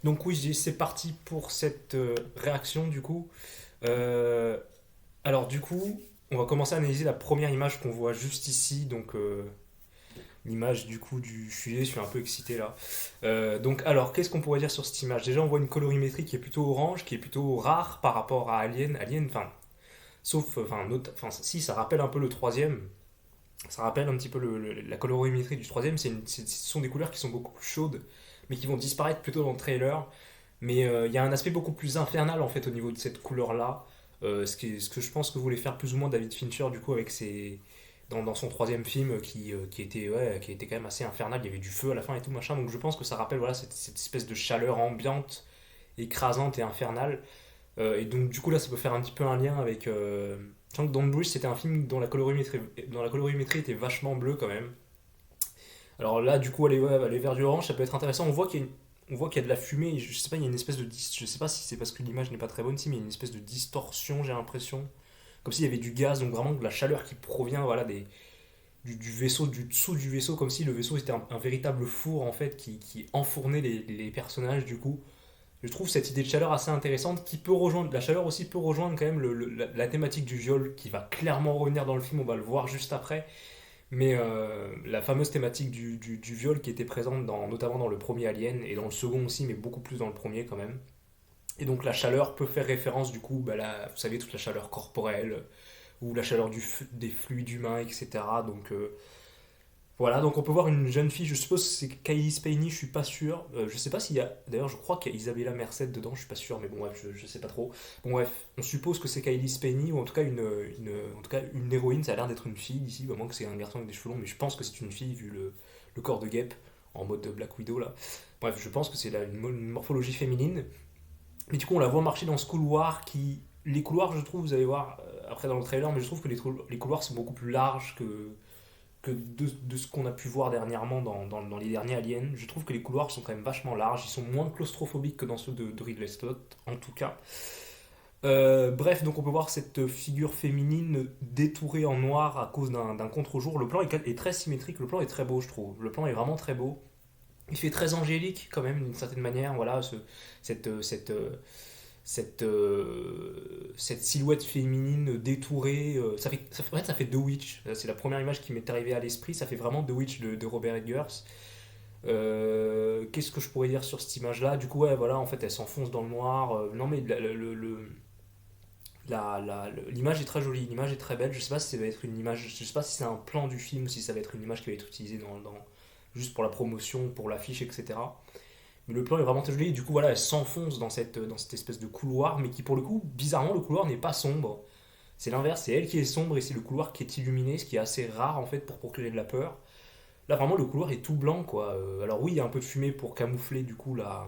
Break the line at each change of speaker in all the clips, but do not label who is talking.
Donc oui, c'est parti pour cette réaction du coup. Euh, alors du coup, on va commencer à analyser la première image qu'on voit juste ici. Donc l'image du coup du sujet, je suis un peu excité là. Donc alors, qu'est-ce qu'on pourrait dire sur cette image? Déjà, on voit une colorimétrie qui est plutôt orange, qui est plutôt rare par rapport à Alien. Alien, enfin, sauf, enfin, si, ça rappelle un peu le troisième. Ça rappelle un petit peu la colorimétrie du troisième. Ce sont des couleurs qui sont beaucoup plus chaudes, mais qui vont disparaître plutôt dans le trailer. Mais il y a un aspect beaucoup plus infernal en fait au niveau de cette couleur-là. Ce que je pense que voulait faire plus ou moins David Fincher du coup avec dans son troisième film qui était quand même assez infernal. Il y avait du feu à la fin et tout machin. Donc je pense que ça rappelle voilà, cette espèce de chaleur ambiante, écrasante et infernale. Et donc du coup là ça peut faire un petit peu un lien avec... Je sens que Don't Breathe c'était un film dont la colorimétrie était vachement bleue quand même. Alors là, du coup, aller vers du orange, ça peut être intéressant. On voit qu'il y a de la fumée. Je sais pas, il y a une espèce de. Je sais pas si c'est parce que l'image n'est pas très bonne ici, mais il y a une espèce de distorsion, j'ai l'impression. Comme s'il y avait du gaz, donc vraiment de la chaleur qui provient voilà, du vaisseau, du dessous du vaisseau, comme si le vaisseau était un véritable four en fait qui enfournait les personnages du coup. Je trouve cette idée de chaleur assez intéressante qui peut rejoindre. La chaleur aussi peut rejoindre quand même la thématique du viol qui va clairement revenir dans le film, on va le voir juste après. Mais la fameuse thématique du viol qui était présente notamment dans le premier Alien et dans le second aussi, mais beaucoup plus dans le premier quand même. Et donc la chaleur peut faire référence du coup, vous savez, toute la chaleur corporelle ou la chaleur des fluides humains, etc. Donc voilà, donc on peut voir une jeune fille, je suppose que c'est Kylie Spaney, je suis pas sûr. Je sais pas s'il y a. D'ailleurs, je crois qu'il y a Isabella Merced dedans, je suis pas sûr, mais bon, bref, je sais pas trop. Bon, bref, on suppose que c'est Kylie Spaney, ou en tout cas en tout cas une héroïne, ça a l'air d'être une fille ici, à moins que c'est un garçon avec des cheveux longs, mais je pense que c'est une fille vu le corps de guêpe en mode Black Widow là. Bref, je pense que c'est une morphologie féminine. Mais du coup, on la voit marcher dans ce couloir qui. Les couloirs, je trouve, vous allez voir après dans le trailer, mais je trouve que les couloirs sont beaucoup plus larges que de ce qu'on a pu voir dernièrement dans les derniers Aliens. Je trouve que les couloirs sont quand même vachement larges, ils sont moins claustrophobiques que dans ceux de Ridley Scott, en tout cas. Bref, donc on peut voir cette figure féminine détourée en noir à cause d'un contre-jour. Le plan est très symétrique, le plan est très beau, je trouve. Le plan est vraiment très beau. Il fait très angélique, quand même, d'une certaine manière. Voilà, cette, euh, cette, euh, cette silhouette féminine détourée. En fait, ça fait The Witch. C'est la première image qui m'est arrivée à l'esprit. Ça fait vraiment The Witch de Robert Eggers. Qu'est-ce que je pourrais dire sur cette image-là? Du coup, ouais, voilà, en fait, elle s'enfonce dans le noir. Non, mais l'image est très jolie, l'image est très belle. Je sais pas si ça va être une image, je sais pas si c'est un plan du film ou si ça va être une image qui va être utilisée juste pour la promotion, pour l'affiche, etc. Mais le plan est vraiment très joli. Et du coup, voilà, elle s'enfonce dans cette espèce de couloir, mais qui, pour le coup, bizarrement, le couloir n'est pas sombre. C'est l'inverse, c'est elle qui est sombre et c'est le couloir qui est illuminé, ce qui est assez rare en fait pour procurer de la peur. Là, vraiment, le couloir est tout blanc, quoi. Alors, oui, il y a un peu de fumée pour camoufler, du coup, la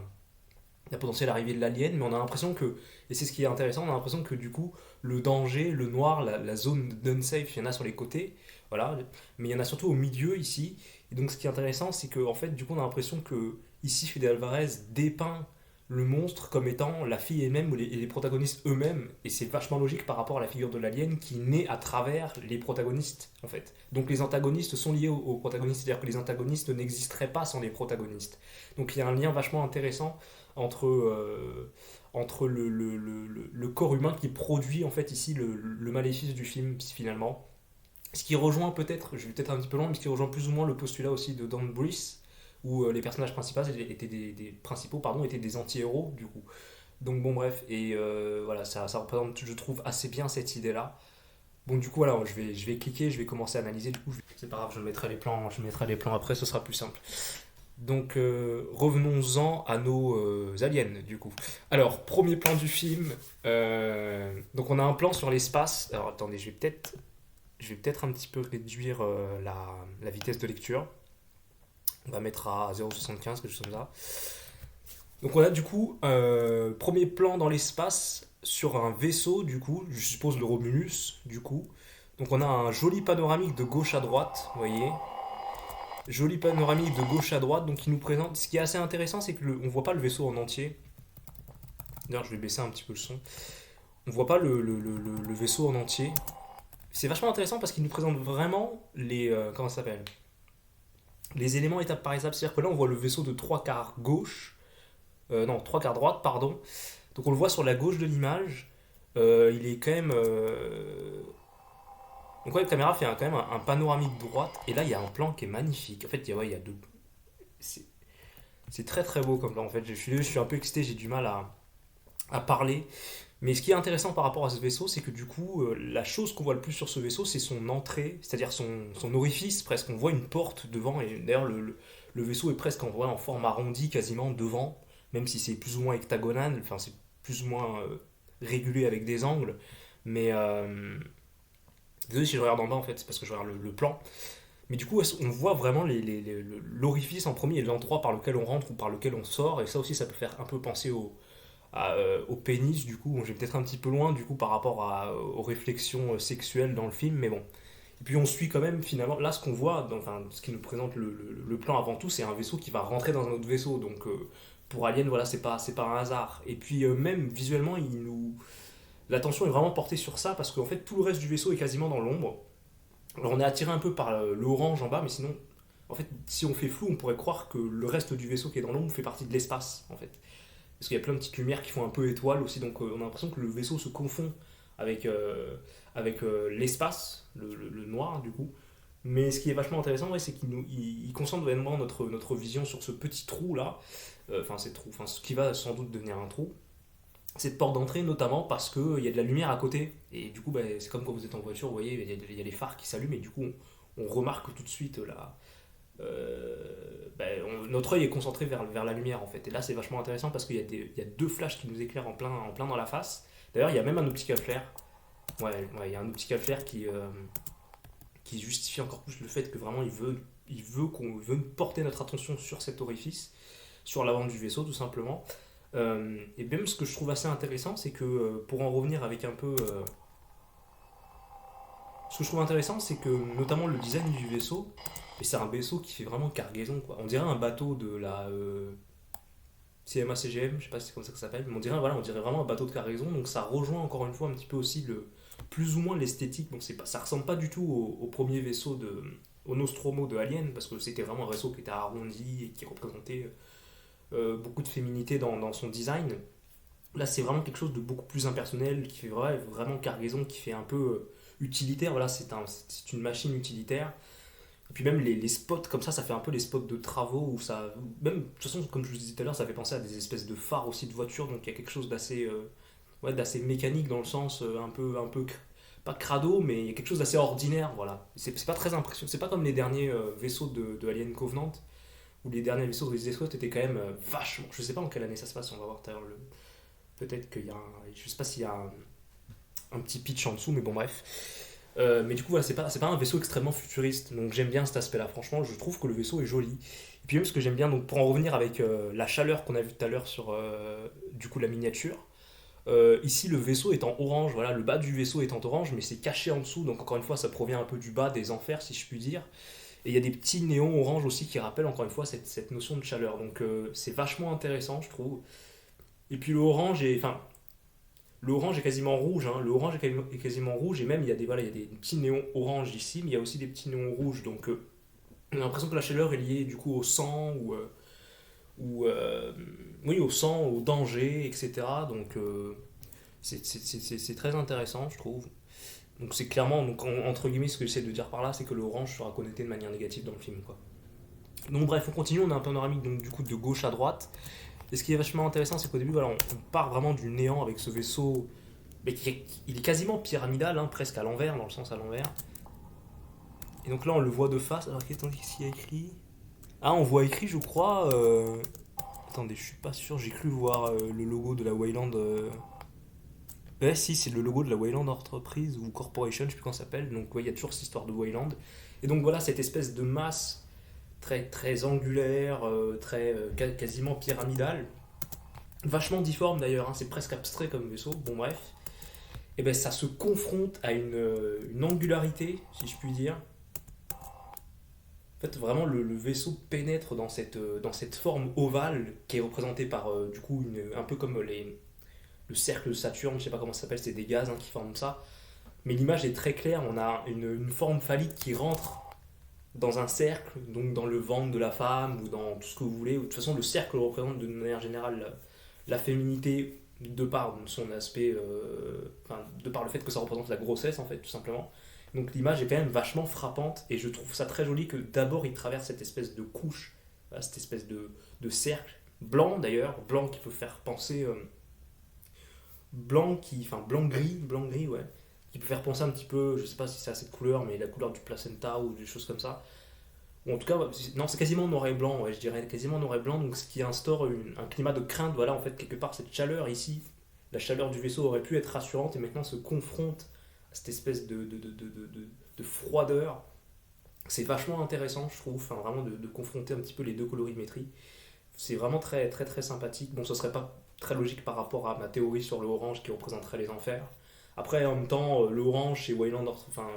potentielle arrivée de l'alien, mais on a l'impression que, et c'est ce qui est intéressant, on a l'impression que, du coup, le danger, le noir, la zone d'unsafe, il y en a sur les côtés, voilà, mais il y en a surtout au milieu ici. Et donc, ce qui est intéressant, c'est qu'en fait, du coup, on a l'impression que, ici, Fede Alvarez dépeint le monstre comme étant la fille elle-même et les protagonistes eux-mêmes. Et c'est vachement logique par rapport à la figure de l'alien qui naît à travers les protagonistes, en fait. Donc les antagonistes sont liés aux protagonistes, c'est-à-dire que les antagonistes n'existeraient pas sans les protagonistes. Donc il y a un lien vachement intéressant entre le corps humain qui produit en fait ici le maléfice du film finalement. Ce qui rejoint peut-être, je vais peut-être un petit peu loin, mais ce qui rejoint plus ou moins le postulat aussi de Don't Breathe, où les personnages principaux étaient principaux pardon, étaient des anti-héros du coup. Donc bon bref, et voilà, ça représente, je trouve, assez bien cette idée-là. Bon du coup voilà, je vais cliquer, je vais commencer à analyser, du coup c'est pas grave, je mettrai les plans après, ce sera plus simple. Donc revenons-en à nos aliens du coup. Alors premier plan du film, donc on a un plan sur l'espace. Alors attendez, je vais peut-être un petit peu réduire la vitesse de lecture. On va mettre à 0,75 quelque chose comme ça. Donc on a du coup premier plan dans l'espace sur un vaisseau du coup, je suppose le Romulus du coup. Donc on a un joli panoramique de gauche à droite, vous voyez, joli panoramique de gauche à droite, donc il nous présente. Ce qui est assez intéressant, c'est que on voit pas le vaisseau en entier. D'ailleurs, je vais baisser un petit peu le son. On voit pas le vaisseau en entier. C'est vachement intéressant parce qu'il nous présente vraiment comment ça s'appelle, les éléments étape par étape. C'est-à-dire que là, on voit le vaisseau de trois quarts gauche. Non, trois quarts droite, pardon. Donc on le voit sur la gauche de l'image. Il est quand même. Donc ouais, la caméra fait quand même un panoramique droite. Et là, il y a un plan qui est magnifique. En fait, il y a deux. C'est c'est très très beau comme plan. En fait, je suis un peu excité, j'ai du mal à parler. Mais ce qui est intéressant par rapport à ce vaisseau, c'est que du coup, la chose qu'on voit le plus sur ce vaisseau, c'est son entrée, c'est-à-dire son orifice, presque. On voit une porte devant, et d'ailleurs, le vaisseau est presque en forme arrondie, quasiment devant, même si c'est plus ou moins hectagonal, enfin, c'est plus ou moins régulé avec des angles. Mais, désolé si je regarde en bas, en fait, c'est parce que je regarde le plan. Mais du coup, on voit vraiment l'orifice en premier et l'endroit par lequel on rentre ou par lequel on sort, et ça aussi, ça peut faire un peu penser au pénis, du coup. Bon, j'ai peut-être un petit peu loin, du coup, par rapport aux réflexions sexuelles dans le film, mais bon. Et puis on suit quand même, finalement, là, ce qu'on voit, enfin, ce qui nous présente le plan avant tout, c'est un vaisseau qui va rentrer dans un autre vaisseau. Donc, pour Alien, voilà, c'est pas un hasard. Et puis, même visuellement, l'attention est vraiment portée sur ça, parce qu'en fait, tout le reste du vaisseau est quasiment dans l'ombre. Alors, on est attiré un peu par l'orange en bas, mais sinon, en fait, si on fait flou, on pourrait croire que le reste du vaisseau qui est dans l'ombre fait partie de l'espace, en fait. Parce qu'il y a plein de petites lumières qui font un peu étoile aussi, donc on a l'impression que le vaisseau se confond avec, l'espace, le noir du coup. Mais ce qui est vachement intéressant, ouais, c'est qu'il concentre vraiment notre vision sur ce petit trou là, enfin ce qui va sans doute devenir un trou. Cette porte d'entrée notamment parce qu'il y a de la lumière à côté. Et du coup, bah, c'est comme quand vous êtes en voiture, vous voyez, il y a les phares qui s'allument et du coup, on remarque tout de suite notre œil est concentré vers la lumière en fait. Et là, c'est vachement intéressant parce qu'il y a deux flashs qui nous éclairent en plein dans la face. D'ailleurs, il y a même un optical flare. Ouais, ouais, il y a un optical flare qui justifie encore plus le fait que vraiment il veut porter notre attention sur cet orifice, sur l'avant du vaisseau tout simplement. Et même ce que je trouve assez intéressant, c'est que pour en revenir avec un peu. Ce que je trouve intéressant, c'est que notamment le design du vaisseau, et c'est un vaisseau qui fait vraiment cargaison quoi. On dirait un bateau de la CMA-CGM, je sais pas si c'est comme ça que ça s'appelle, mais on dirait vraiment un bateau de cargaison, donc ça rejoint encore une fois un petit peu aussi plus ou moins l'esthétique. Donc ça ressemble pas du tout au premier vaisseau au Nostromo de Alien, parce que c'était vraiment un vaisseau qui était arrondi et qui représentait beaucoup de féminité dans son design. Là, c'est vraiment quelque chose de beaucoup plus impersonnel, qui fait vraiment cargaison, qui fait un peu utilitaire. Voilà, c'est une machine utilitaire. Et puis même les spots comme ça fait un peu les spots de travaux où ça. Même, de toute façon, comme je vous disais tout à l'heure, ça fait penser à des espèces de phares aussi de voitures, donc il y a quelque chose d'assez mécanique dans le sens un peu pas crado, mais il y a quelque chose d'assez ordinaire, voilà. C'est pas très impressionnant. C'est pas comme les derniers vaisseaux de Alien Covenant, où les derniers vaisseaux de Ridley Scott étaient quand même vachement. Je sais pas en quelle année ça se passe, on va voir tout à l'heure peut-être qu'il y a je sais pas s'il y a un petit pitch en dessous, mais bon, bref. Mais du coup, voilà, c'est pas un vaisseau extrêmement futuriste, donc j'aime bien cet aspect-là. Franchement, je trouve que le vaisseau est joli. Et puis même ce que j'aime bien, donc pour en revenir avec la chaleur qu'on a vue tout à l'heure sur du coup la miniature, ici le vaisseau est en orange, voilà, le bas du vaisseau est en orange, mais c'est caché en dessous, donc encore une fois, ça provient un peu du bas des enfers, si je puis dire. Et il y a des petits néons orange aussi qui rappellent encore une fois cette notion de chaleur, donc c'est vachement intéressant, je trouve. Et puis l'orange est quasiment rouge, hein. Le orange est quasiment rouge, et même il y a des petits néons orange ici, mais il y a aussi des petits néons rouges. Donc on a l'impression que la chaleur est liée du coup au sang, ou oui, au sang, au danger, etc. Donc c'est très intéressant, je trouve. Donc c'est clairement, donc, entre guillemets, ce que j'essaie de dire par là, c'est que l'orange sera connoté de manière négative dans le film, quoi. Donc bref, on continue, on a un panoramique donc, du coup de gauche à droite. Et ce qui est vachement intéressant, c'est qu'au début, voilà, on part vraiment du néant avec ce vaisseau. Mais il est quasiment pyramidal, hein, presque à l'envers, dans le sens à l'envers. Et donc là, on le voit de face. Alors, qu'est-ce qu'il y a écrit? Ah, on voit écrit, je crois. Attendez, je suis pas sûr, j'ai cru voir le logo de la Wayland. Ouais, si, c'est le logo de la Wayland Enterprise ou Corporation, je sais plus comment ça s'appelle. Donc, ouais, il y a toujours cette histoire de Wayland. Et donc, voilà, cette espèce de masse très, très angulaire, quasiment pyramidale. Vachement difforme d'ailleurs, hein, c'est presque abstrait comme vaisseau, bon bref. Et ben ça se confronte à une angularité, si je puis dire. En fait, vraiment, le vaisseau pénètre dans cette forme ovale qui est représentée par, du coup, un peu comme le cercle de Saturne, je sais pas comment ça s'appelle, c'est des gaz hein, qui forment ça. Mais l'image est très claire, on a une forme phallique qui rentre dans un cercle, donc dans le ventre de la femme ou dans tout ce que vous voulez. De toute façon, le cercle représente de manière générale la féminité de par son aspect, enfin, de par le fait que ça représente la grossesse en fait, tout simplement. Donc l'image est quand même vachement frappante et je trouve ça très joli que d'abord il traverse cette espèce de couche, cette espèce de cercle blanc d'ailleurs, blanc qui peut faire penser blanc gris ouais, qui peut faire penser un petit peu, je sais pas si c'est à cette couleur, mais la couleur du placenta ou des choses comme ça. Ou en tout cas, non, c'est quasiment noir et blanc, ouais, je dirais quasiment noir et blanc, donc ce qui instaure un climat de crainte. Voilà, en fait, quelque part, cette chaleur ici, la chaleur du vaisseau aurait pu être rassurante et maintenant se confronte à cette espèce de froideur. C'est vachement intéressant, je trouve, enfin, vraiment de confronter un petit peu les deux colorimétries. C'est vraiment très, très, très sympathique. Bon, ce serait pas très logique par rapport à ma théorie sur le orange qui représenterait les enfers. Après, en même temps, le orange chez Wayland, enfin,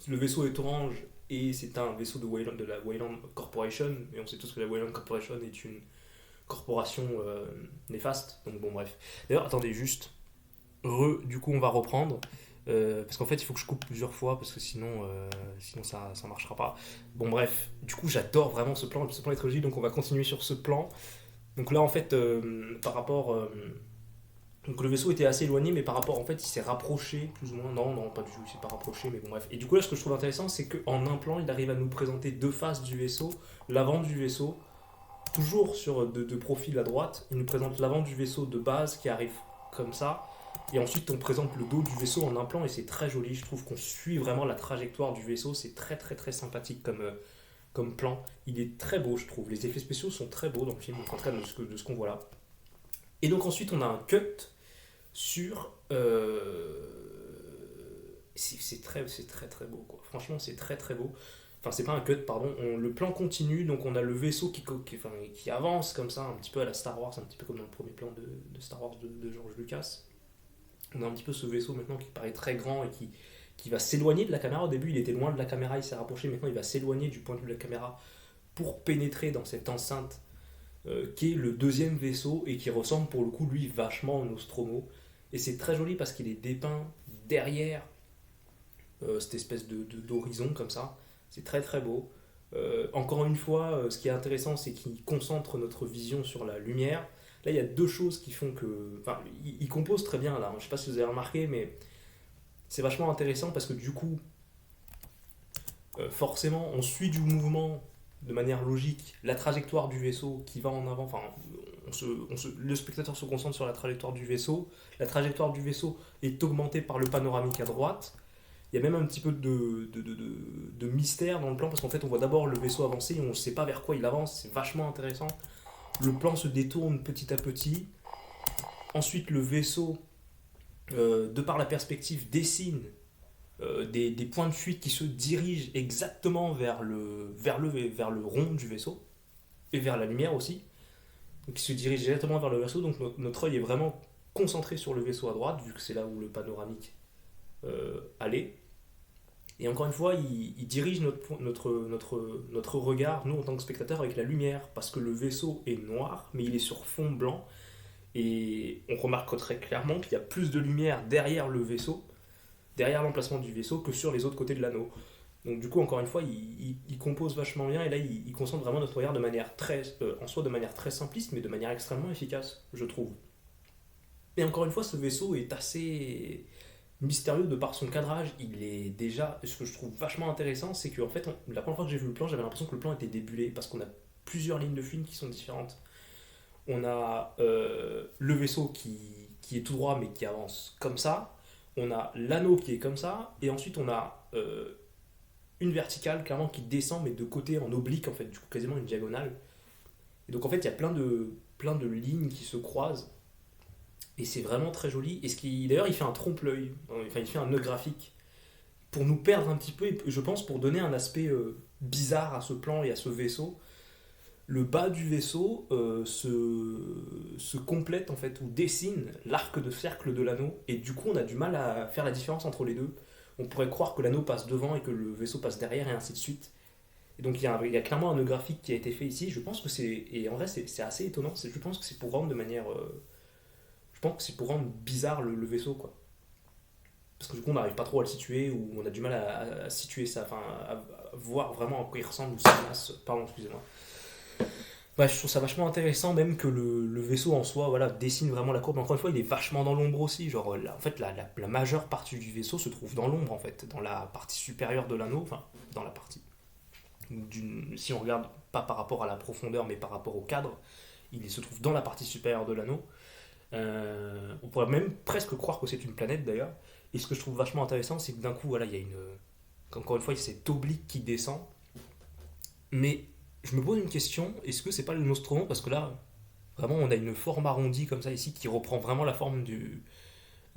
le vaisseau est orange et c'est un vaisseau de la Wayland Corporation, et on sait tous que la Wayland Corporation est une corporation néfaste, donc bon bref. D'ailleurs, attendez juste, du coup on va reprendre, parce qu'en fait il faut que je coupe plusieurs fois, parce que sinon ça marchera pas. Bon bref, du coup j'adore vraiment ce plan est très joli, donc on va continuer sur ce plan. Donc là en fait, par rapport... donc le vaisseau était assez éloigné, mais par rapport, en fait, il s'est rapproché, plus ou moins. Non, non, pas du tout, il s'est pas rapproché, mais bon, bref. Et du coup, là, ce que je trouve intéressant, c'est qu'en un plan, il arrive à nous présenter deux faces du vaisseau. L'avant du vaisseau, toujours sur de profil à droite, il nous présente l'avant du vaisseau de base qui arrive comme ça. Et ensuite, on présente le dos du vaisseau en un plan, et c'est très joli. Je trouve qu'on suit vraiment la trajectoire du vaisseau. C'est très, très, très sympathique comme plan. Il est très beau, je trouve. Les effets spéciaux sont très beaux dans le film, en tout cas de ce qu'on voit là. Et donc, ensuite, on a un cut sur. C'est très très beau, quoi. Franchement, c'est très très beau. Enfin, c'est pas un cut, pardon. Le plan continue, donc on a le vaisseau qui avance comme ça, un petit peu à la Star Wars, un petit peu comme dans le premier plan de Star Wars de George Lucas. On a un petit peu ce vaisseau maintenant qui paraît très grand et qui va s'éloigner de la caméra. Au début, il était loin de la caméra, il s'est rapproché. Maintenant, il va s'éloigner du point de vue de la caméra pour pénétrer dans cette enceinte qui est le deuxième vaisseau et qui ressemble pour le coup, lui, vachement au Nostromo. Et c'est très joli parce qu'il est dépeint derrière cette espèce d'horizon comme ça. C'est très très beau. Encore une fois, ce qui est intéressant, c'est qu'il concentre notre vision sur la lumière. Là, il y a deux choses qui font que. Enfin, il compose très bien là. Je ne sais pas si vous avez remarqué, mais c'est vachement intéressant parce que du coup, forcément, on suit du mouvement de manière logique la trajectoire du vaisseau qui va en avant. Enfin, le spectateur se concentre sur la trajectoire du vaisseau. La trajectoire du vaisseau est augmentée par le panoramique à droite. Il y a même un petit peu de mystère dans le plan parce qu'en fait, on voit d'abord le vaisseau avancer et on ne sait pas vers quoi il avance. C'est vachement intéressant. Le plan se détourne petit à petit. Ensuite, le vaisseau, de par la perspective, dessine des points de fuite qui se dirigent exactement vers le rond du vaisseau et vers la lumière aussi. Donc, qui se dirigent directement vers le vaisseau. Donc, notre œil est vraiment concentré sur le vaisseau à droite, vu que c'est là où le panoramique allait. Et encore une fois, il dirige notre regard, nous en tant que spectateurs, avec la lumière, parce que le vaisseau est noir, mais il est sur fond blanc. Et on remarque très clairement qu'il y a plus de lumière derrière le vaisseau, derrière l'emplacement du vaisseau, que sur les autres côtés de l'anneau. Donc du coup, encore une fois, il compose vachement bien, et là, il concentre vraiment notre regard de manière en soi de manière très simpliste, mais de manière extrêmement efficace, je trouve. Et encore une fois, ce vaisseau est assez mystérieux de par son cadrage. Il est déjà. Ce que je trouve vachement intéressant, c'est que en fait, la première fois que j'ai vu le plan, j'avais l'impression que le plan était débulé parce qu'on a plusieurs lignes de film qui sont différentes. On a le vaisseau qui est tout droit mais qui avance comme ça. On a l'anneau qui est comme ça. Et ensuite, on a une verticale clairement qui descend mais de côté en oblique en fait, du coup quasiment une diagonale. Et donc en fait, il y a plein de lignes qui se croisent et c'est vraiment très joli. Et d'ailleurs, il fait un trompe-l'œil, enfin, il fait un nœud graphique pour nous perdre un petit peu, et je pense pour donner un aspect bizarre à ce plan et à ce vaisseau. Le bas du vaisseau se complète en fait, ou dessine l'arc de cercle de l'anneau, et du coup, on a du mal à faire la différence entre les deux. On pourrait croire que l'anneau passe devant et que le vaisseau passe derrière, et ainsi de suite. Et donc, il y a clairement un nœud graphique qui a été fait ici. Je pense que c'est. Et en vrai, c'est assez étonnant. Je pense que c'est pour rendre de manière. Je pense que c'est pour rendre bizarre le vaisseau, quoi. parce que du coup on n'arrive pas trop à le situer, ou on a du mal à situer ça, enfin à voir vraiment à quoi il ressemble, ou sa masse, pardon, excusez-moi. Ouais, je trouve ça vachement intéressant, même que le vaisseau en soi, voilà, dessine vraiment la courbe. Encore une fois, il est vachement dans l'ombre aussi. Genre, en fait, la majeure partie du vaisseau se trouve dans l'ombre, en fait, dans la partie supérieure de l'anneau, enfin, dans la partie. Si on regarde pas par rapport à la profondeur, mais par rapport au cadre, il se trouve dans la partie supérieure de l'anneau. On pourrait même presque croire que c'est une planète d'ailleurs. Et ce que je trouve vachement intéressant, c'est que d'un coup, voilà, il y a une. Encore une fois, il y a cet oblique qui descend. Mais je me pose une question, est-ce que c'est pas le Nostromo? Parce que là, vraiment, on a une forme arrondie comme ça ici qui reprend vraiment la forme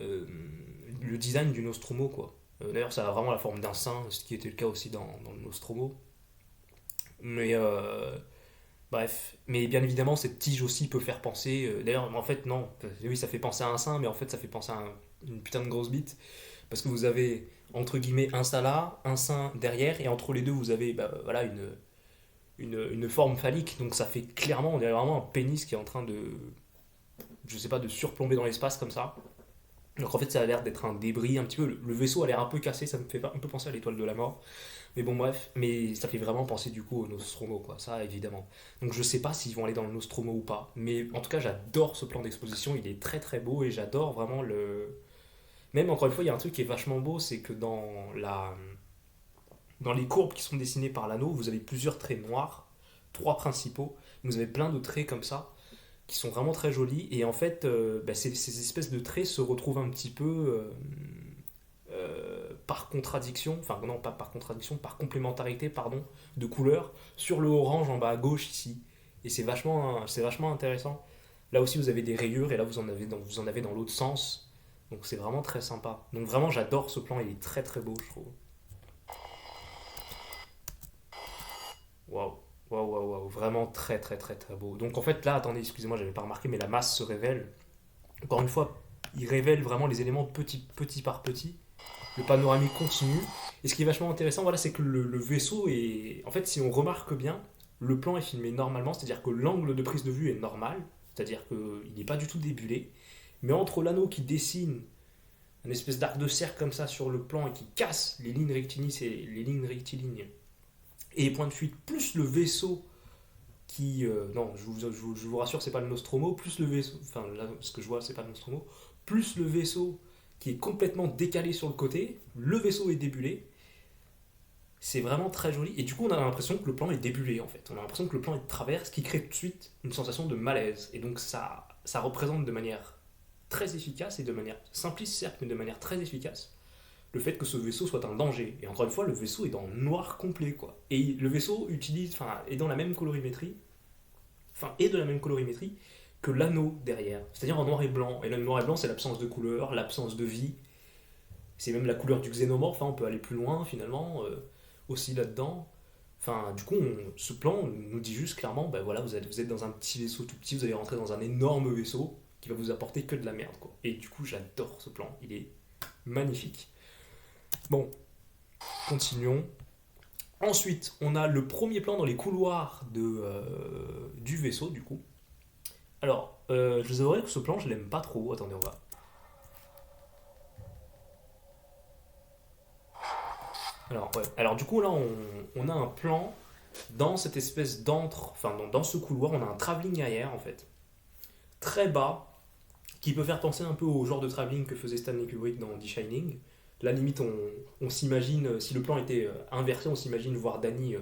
euh, le design du Nostromo, quoi. D'ailleurs, ça a vraiment la forme d'un sein, ce qui était le cas aussi dans le Nostromo. Mais bref, mais bien évidemment, cette tige aussi peut faire penser. D'ailleurs, en fait, non. Oui, ça fait penser à un sein, mais en fait, ça fait penser à une putain de grosse bite. Parce que vous avez, entre guillemets, un sein là, un sein derrière, et entre les deux, vous avez bah, voilà, une forme phallique. Donc ça fait clairement, on dirait vraiment un pénis qui est en train de, je sais pas, de surplomber dans l'espace comme ça. Donc en fait, ça a l'air d'être un débris un petit peu. Le vaisseau a l'air un peu cassé, ça me fait un peu penser à l'étoile de la mort. Mais bon, bref, mais ça fait vraiment penser du coup au Nostromo, quoi, ça évidemment. Donc je sais pas s'ils vont aller dans le Nostromo ou pas. Mais en tout cas, j'adore ce plan d'exposition, il est très très beau et j'adore vraiment le. Même encore une fois, il y a un truc qui est vachement beau, c'est que dans les courbes qui sont dessinées par l'anneau, vous avez plusieurs traits noirs, trois principaux. Vous avez plein de traits comme ça qui sont vraiment très jolis. Et en fait, bah, ces espèces de traits se retrouvent un petit peu par contradiction, enfin non pas par contradiction, par complémentarité, pardon, de couleurs sur le orange en bas à gauche ici. Et c'est vachement intéressant. Là aussi, vous avez des rayures et là, vous en avez dans l'autre sens. Donc c'est vraiment très sympa. Donc vraiment, j'adore ce plan, il est très très beau, je trouve. Waouh. Waouh, waouh, waouh, vraiment très très très très beau. Donc en fait là, attendez, excusez-moi, j'avais pas remarqué, mais la masse se révèle. Encore une fois, il révèle vraiment les éléments petit par petit. Le panoramique continue. Et ce qui est vachement intéressant, voilà, c'est que le vaisseau est. En fait, si on remarque bien, le plan est filmé normalement, c'est-à-dire que l'angle de prise de vue est normal, c'est-à-dire qu'il n'est pas du tout débulé. Mais entre l'anneau qui dessine une espèce d'arc de cercle comme ça sur le plan et qui casse les lignes rectilignes et les points de fuite, plus le vaisseau qui. Non, je vous rassure, c'est pas le Nostromo, plus le vaisseau. Enfin, là, ce que je vois, c'est pas le Nostromo. Plus le vaisseau qui est complètement décalé sur le côté, le vaisseau est débulé. C'est vraiment très joli. Et du coup, on a l'impression que le plan est débulé, en fait. On a l'impression que le plan est de travers, ce qui crée tout de suite une sensation de malaise. Et donc, ça représente de manière très efficace et de manière simpliste, certes, mais de manière très efficace, le fait que ce vaisseau soit un danger. Et encore une fois, le vaisseau est dans le noir complet, quoi. Et le vaisseau est dans la même colorimétrie, est de la même colorimétrie que l'anneau derrière, c'est-à-dire en noir et blanc. Et le noir et blanc, c'est l'absence de couleur, l'absence de vie. C'est même la couleur du xénomorphe, on peut aller plus loin finalement, aussi là-dedans. Enfin, du coup, ce plan nous dit juste clairement, ben voilà, vous êtes dans un petit vaisseau tout petit, vous allez rentrer dans un énorme vaisseau qui va vous apporter que de la merde, quoi. Et du coup, j'adore ce plan, il est magnifique. Bon, continuons. Ensuite, on a le premier plan dans les couloirs du vaisseau, du coup. Alors, je vous avouerai que ce plan, je l'aime pas trop. Attendez, on va. Alors, ouais. Alors du coup, là, on a un plan dans cette espèce d'antre, enfin, dans ce couloir, on a un travelling arrière, en fait, très bas, qui peut faire penser un peu au genre de travelling que faisait Stanley Kubrick dans The Shining. La limite, on s'imagine, si le plan était inversé, on s'imagine voir Danny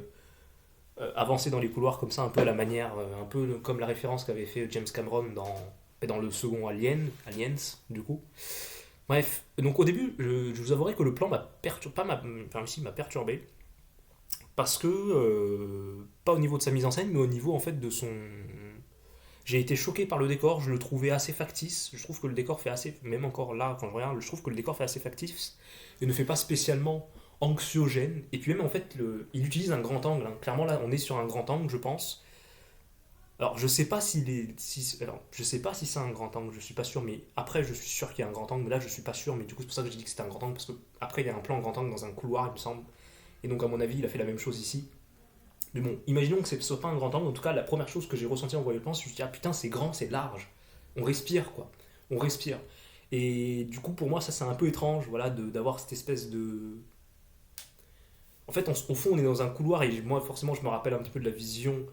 avancer dans les couloirs comme ça, un peu à la manière, un peu comme la référence qu'avait fait James Cameron dans le second Aliens, du coup. Bref, donc au début, je vous avouerai que le plan m'a perturbé, enfin si, m'a perturbé, parce que, pas au niveau de sa mise en scène, mais au niveau en fait de son. J'ai été choqué par le décor, je le trouvais assez factice, je trouve que le décor fait assez, même encore là quand je regarde, je trouve que le décor fait assez factice, et ne fait pas spécialement anxiogène, et puis même en fait, il utilise un grand angle, hein. Clairement là on est sur un grand angle je pense. Alors, je sais pas alors, je sais pas si c'est un grand angle, je suis pas sûr, mais après, je suis sûr qu'il y a un grand angle, mais là, je suis pas sûr, mais du coup, c'est pour ça que j'ai dit que c'était un grand angle, parce que après, il y a un plan grand angle dans un couloir, il me semble, et donc, à mon avis, il a fait la même chose ici. Mais bon, imaginons que ce soit pas un grand angle, en tout cas, la première chose que j'ai ressentie en voyant le plan, c'est que je me suis dit, ah putain, c'est grand, c'est large, on respire, quoi, on respire. Et du coup, pour moi, ça c'est un peu étrange, voilà, d'avoir cette espèce de. En fait, au fond, on est dans un couloir et moi, forcément, je me rappelle un petit peu de la vision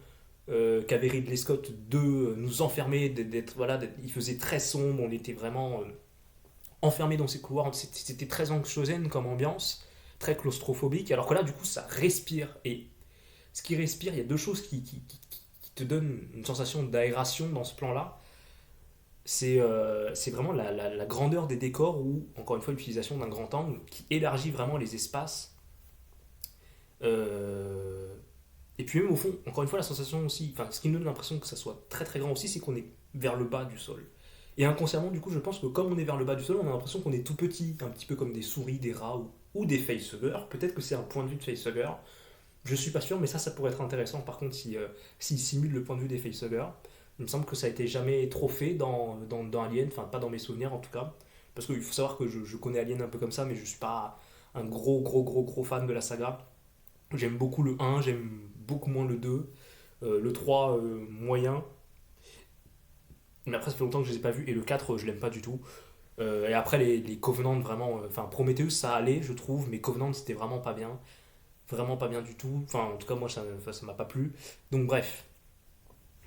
qu'avait Ridley Scott de nous enfermer, voilà, il faisait très sombre, on était vraiment enfermé dans ces couloirs, c'était très anxiogène comme ambiance, très claustrophobique, alors que là, du coup, ça respire. Et ce qui respire, il y a deux choses qui te donnent une sensation d'aération dans ce plan-là. C'est vraiment la grandeur des décors ou, encore une fois, l'utilisation d'un grand angle qui élargit vraiment les espaces. Euh, et puis même au fond, encore une fois, la sensation aussi, enfin, ce qui me donne l'impression que ça soit très très grand aussi, c'est qu'on est vers le bas du sol. Et inconsciemment, du coup, je pense que comme on est vers le bas du sol, on a l'impression qu'on est tout petit, un petit peu comme des souris, des rats ou des facehuggers. Peut-être que c'est un point de vue de facehugger. Je suis pas sûr, mais ça pourrait être intéressant. Par contre, s'il simule le point de vue des facehuggers, il me semble que ça a été jamais trop fait dans Alien, enfin pas dans mes souvenirs en tout cas. Parce qu'il faut savoir que je connais Alien un peu comme ça, mais je suis pas un gros fan de la saga. J'aime beaucoup le 1, j'aime beaucoup moins le 2. Le 3, moyen. Mais après, ça fait longtemps que je les ai pas vus. Et le 4, je l'aime pas du tout. Et après, les Covenant, vraiment. Enfin, Prometheus, ça allait, je trouve. Mais Covenant, c'était vraiment pas bien. Vraiment pas bien du tout. Enfin, en tout cas, moi, ça m'a pas plu. Donc, bref.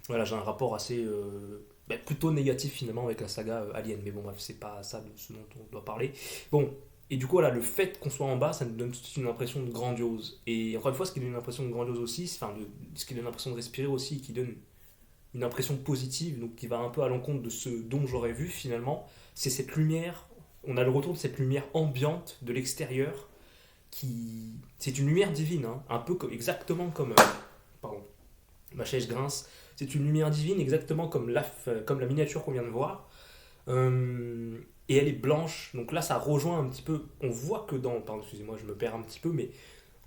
Voilà, j'ai un rapport assez. Plutôt négatif finalement avec la saga Alien. Mais bon, bref, c'est pas ça de ce dont on doit parler. Bon. Et du coup, voilà, le fait qu'on soit en bas, ça nous donne tout de suite une impression de grandiose. Et encore une fois, ce qui donne une impression de grandiose aussi, enfin, ce qui donne l'impression de respirer aussi, qui donne une impression positive, donc qui va un peu à l'encontre de ce dont j'aurais vu finalement, c'est cette lumière, on a le retour de cette lumière ambiante de l'extérieur, qui... C'est une lumière divine, hein, un peu exactement comme... pardon, ma chaise grince. C'est une lumière divine exactement comme la miniature qu'on vient de voir. Et elle est blanche, donc là ça rejoint un petit peu, on voit que dans... Pardon, excusez-moi, je me perds un petit peu, mais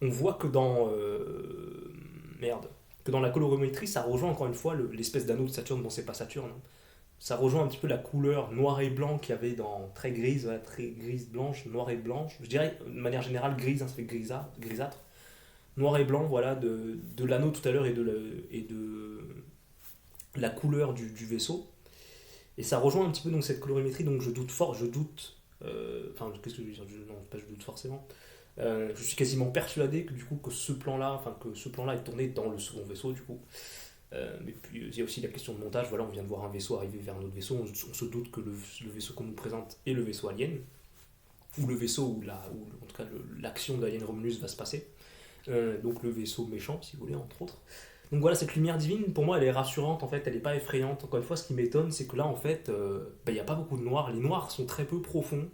on voit que dans... merde que dans la colorimétrie, ça rejoint encore une fois l'espèce d'anneau de Saturne. Bon, c'est pas Saturne, hein. Ça rejoint un petit peu la couleur noir et blanc qu'il y avait dans très grise, voilà, très grise blanche, noir et blanche. Je dirais de manière générale grise, hein, ça fait grisâtre. Noir et blanc, voilà, de l'anneau tout à l'heure et de la couleur du vaisseau. Et ça rejoint un petit peu donc cette colorimétrie, donc je doute fort, enfin, qu'est-ce que je veux dire, non, pas je doute forcément. Je suis quasiment persuadé que du coup que ce plan-là, est tourné dans le second vaisseau du coup. Mais puis il y a aussi la question de montage. Voilà, on vient de voir un vaisseau arriver vers un autre vaisseau. On se doute que le vaisseau qu'on nous présente est le vaisseau alien, ou le vaisseau où en tout cas l'action d'Alien Romulus va se passer. Donc le vaisseau méchant, si vous voulez, entre autres. Donc voilà, cette lumière divine, pour moi, elle est rassurante. En fait, elle n'est pas effrayante. Encore une fois, ce qui m'étonne, c'est que là, en fait, il n'y a pas beaucoup de noir. Les noirs sont très peu profonds.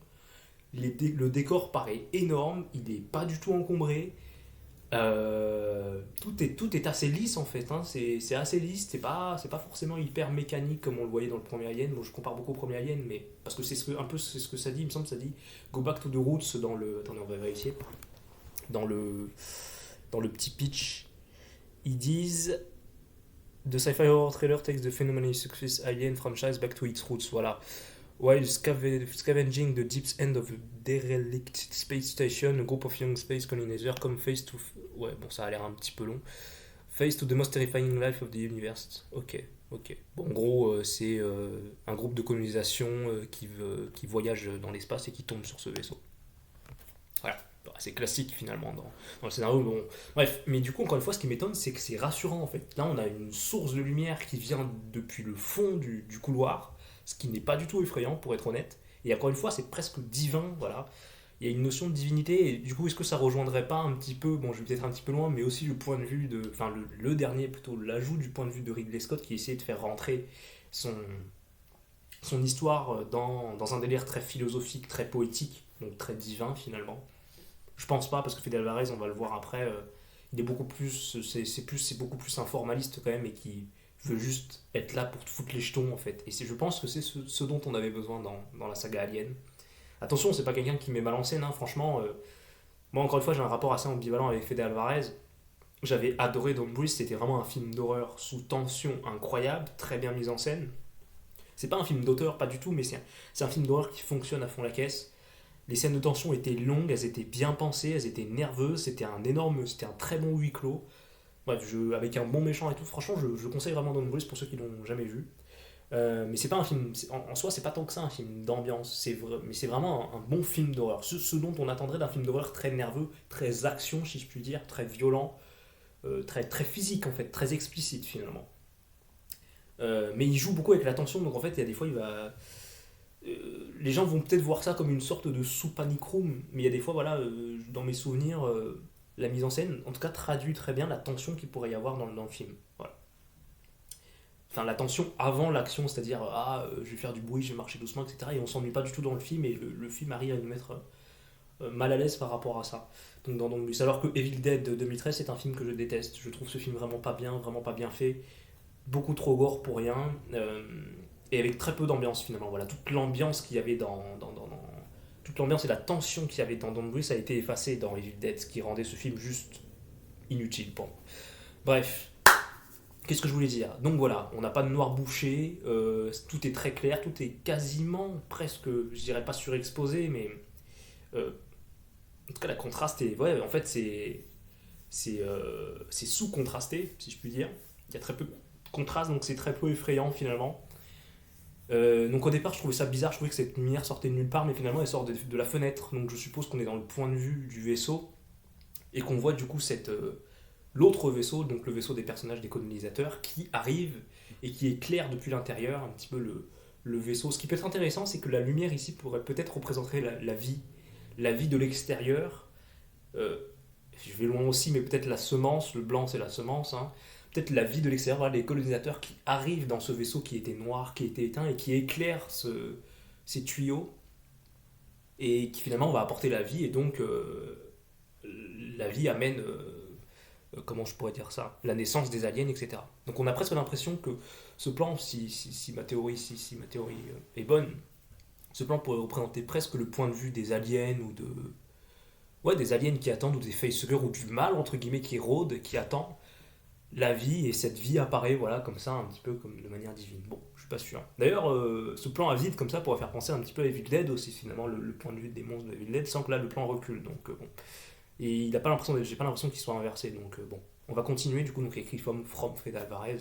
Le décor paraît énorme. Il n'est pas du tout encombré. Tout est assez lisse en fait, hein. C'est assez lisse, c'est pas forcément hyper mécanique comme on le voyait dans le premier Alien. Bon, je compare beaucoup au premier Alien, mais parce que c'est ce que ça dit, il me semble, ça dit Go back to the roots dans le. Attendez, on va vérifier. Dans dans le petit pitch, ils disent The sci-fi horror trailer takes the phenomenally success Alien franchise back to its roots. Voilà. While scavenging the deep end of a derelict space station, a group of young space colonizers come face to... Ouais, bon, ça a l'air un petit peu long. Face to the most terrifying life of the universe. Ok, ok. Bon, en gros, c'est un groupe de colonisation qui voyage dans l'espace et qui tombe sur ce vaisseau. Voilà. C'est classique finalement dans le scénario. Bon. Bref, mais du coup, encore une fois, ce qui m'étonne, c'est que c'est rassurant en fait. Là, on a une source de lumière qui vient depuis le fond du couloir, ce qui n'est pas du tout effrayant pour être honnête. Et encore une fois, c'est presque divin, voilà. Il y a une notion de divinité, et du coup, est-ce que ça rejoindrait pas un petit peu, bon, je vais peut-être un petit peu loin, mais aussi le point de vue de. Enfin, le dernier plutôt, l'ajout du point de vue de Ridley Scott qui essayait de faire rentrer son histoire dans un délire très philosophique, très poétique, donc très divin finalement. Je pense pas, parce que Fede Alvarez, on va le voir après, il est beaucoup plus. C'est beaucoup plus un formaliste quand même, et qui veut juste être là pour te foutre les jetons en fait. Et je pense que c'est ce dont on avait besoin dans la saga Alien. Attention, c'est pas quelqu'un qui met mal en scène, hein, franchement. Moi, encore une fois, j'ai un rapport assez ambivalent avec Fede Alvarez. J'avais adoré Don't Breathe, c'était vraiment un film d'horreur sous tension incroyable, très bien mis en scène. C'est pas un film d'auteur, pas du tout, mais c'est un film d'horreur qui fonctionne à fond la caisse. Les scènes de tension étaient longues, elles étaient bien pensées, elles étaient nerveuses, c'était un très bon huis clos. Bref, avec un bon méchant et tout, franchement, je conseille vraiment Don't Breathe pour ceux qui l'ont jamais vu. Mais c'est pas un film, en soi, c'est pas tant que ça un film d'ambiance, mais c'est vraiment un bon film d'horreur. Ce dont on attendrait d'un film d'horreur très nerveux, très action, si je puis dire, très violent, très physique en fait, très explicite finalement. Mais il joue beaucoup avec la tension, donc en fait, il y a des fois, les gens vont peut-être voir ça comme une sorte de sous-panic room, mais il y a des fois, voilà, dans mes souvenirs, la mise en scène, en tout cas, traduit très bien la tension qu'il pourrait y avoir dans le film. Voilà. Enfin, la tension avant l'action, c'est-à-dire, je vais faire du bruit, je vais marcher doucement, etc. Et on s'ennuie pas du tout dans le film, et le film arrive à nous mettre mal à l'aise par rapport à ça. Donc, dans Don't Blues. Alors que Evil Dead de 2013, c'est un film que je déteste. Je trouve ce film vraiment pas bien fait, beaucoup trop gore pour rien, et avec très peu d'ambiance finalement. Voilà, toute l'ambiance qu'il y avait toute l'ambiance et la tension qu'il y avait dans Don't Breathe a été effacée dans Evil Dead, ce qui rendait ce film juste inutile. Bon. Bref, qu'est-ce que je voulais dire? Donc voilà, on n'a pas de noir bouché, tout est très clair, tout est quasiment, presque, je dirais pas surexposé, mais euh, en tout cas la contraste est, ouais, en fait c'est sous-contrasté, si je puis dire. Il y a très peu de contraste, donc c'est très peu effrayant finalement. Donc au départ, je trouvais ça bizarre, je trouvais que cette lumière sortait de nulle part, mais finalement elle sort de la fenêtre. Donc je suppose qu'on est dans le point de vue du vaisseau et qu'on voit du coup l'autre vaisseau, donc le vaisseau des personnages des colonisateurs, qui arrive et qui éclaire depuis l'intérieur un petit peu le vaisseau. Ce qui peut être intéressant, c'est que la lumière ici pourrait peut-être représenter la vie de l'extérieur. Euh, je vais loin aussi, mais peut-être la semence, le blanc c'est la semence, hein. Peut-être la vie de l'extérieur, voilà, les colonisateurs qui arrivent dans ce vaisseau qui était noir, qui était éteint et qui éclaire ces tuyaux et qui finalement va apporter la vie et donc la vie amène, comment je pourrais dire ça, la naissance des aliens, etc. Donc on a presque l'impression que ce plan, si ma théorie, si ma théorie est bonne, ce plan pourrait représenter presque le point de vue des aliens ou de, ouais, des aliens qui attendent ou des facehuggers ou du mal entre guillemets qui rôde, qui attend la vie et cette vie apparaît voilà comme ça un petit peu comme de manière divine. Bon, je suis pas sûr. D'ailleurs, ce plan à vide comme ça pourrait faire penser un petit peu à Evil Dead aussi finalement le point de vue des monstres de Evil Dead sans que là le plan recule donc bon. Et il a pas l'impression j'ai pas l'impression qu'il soit inversé donc bon. On va continuer du coup donc écrit from Fred Alvarez.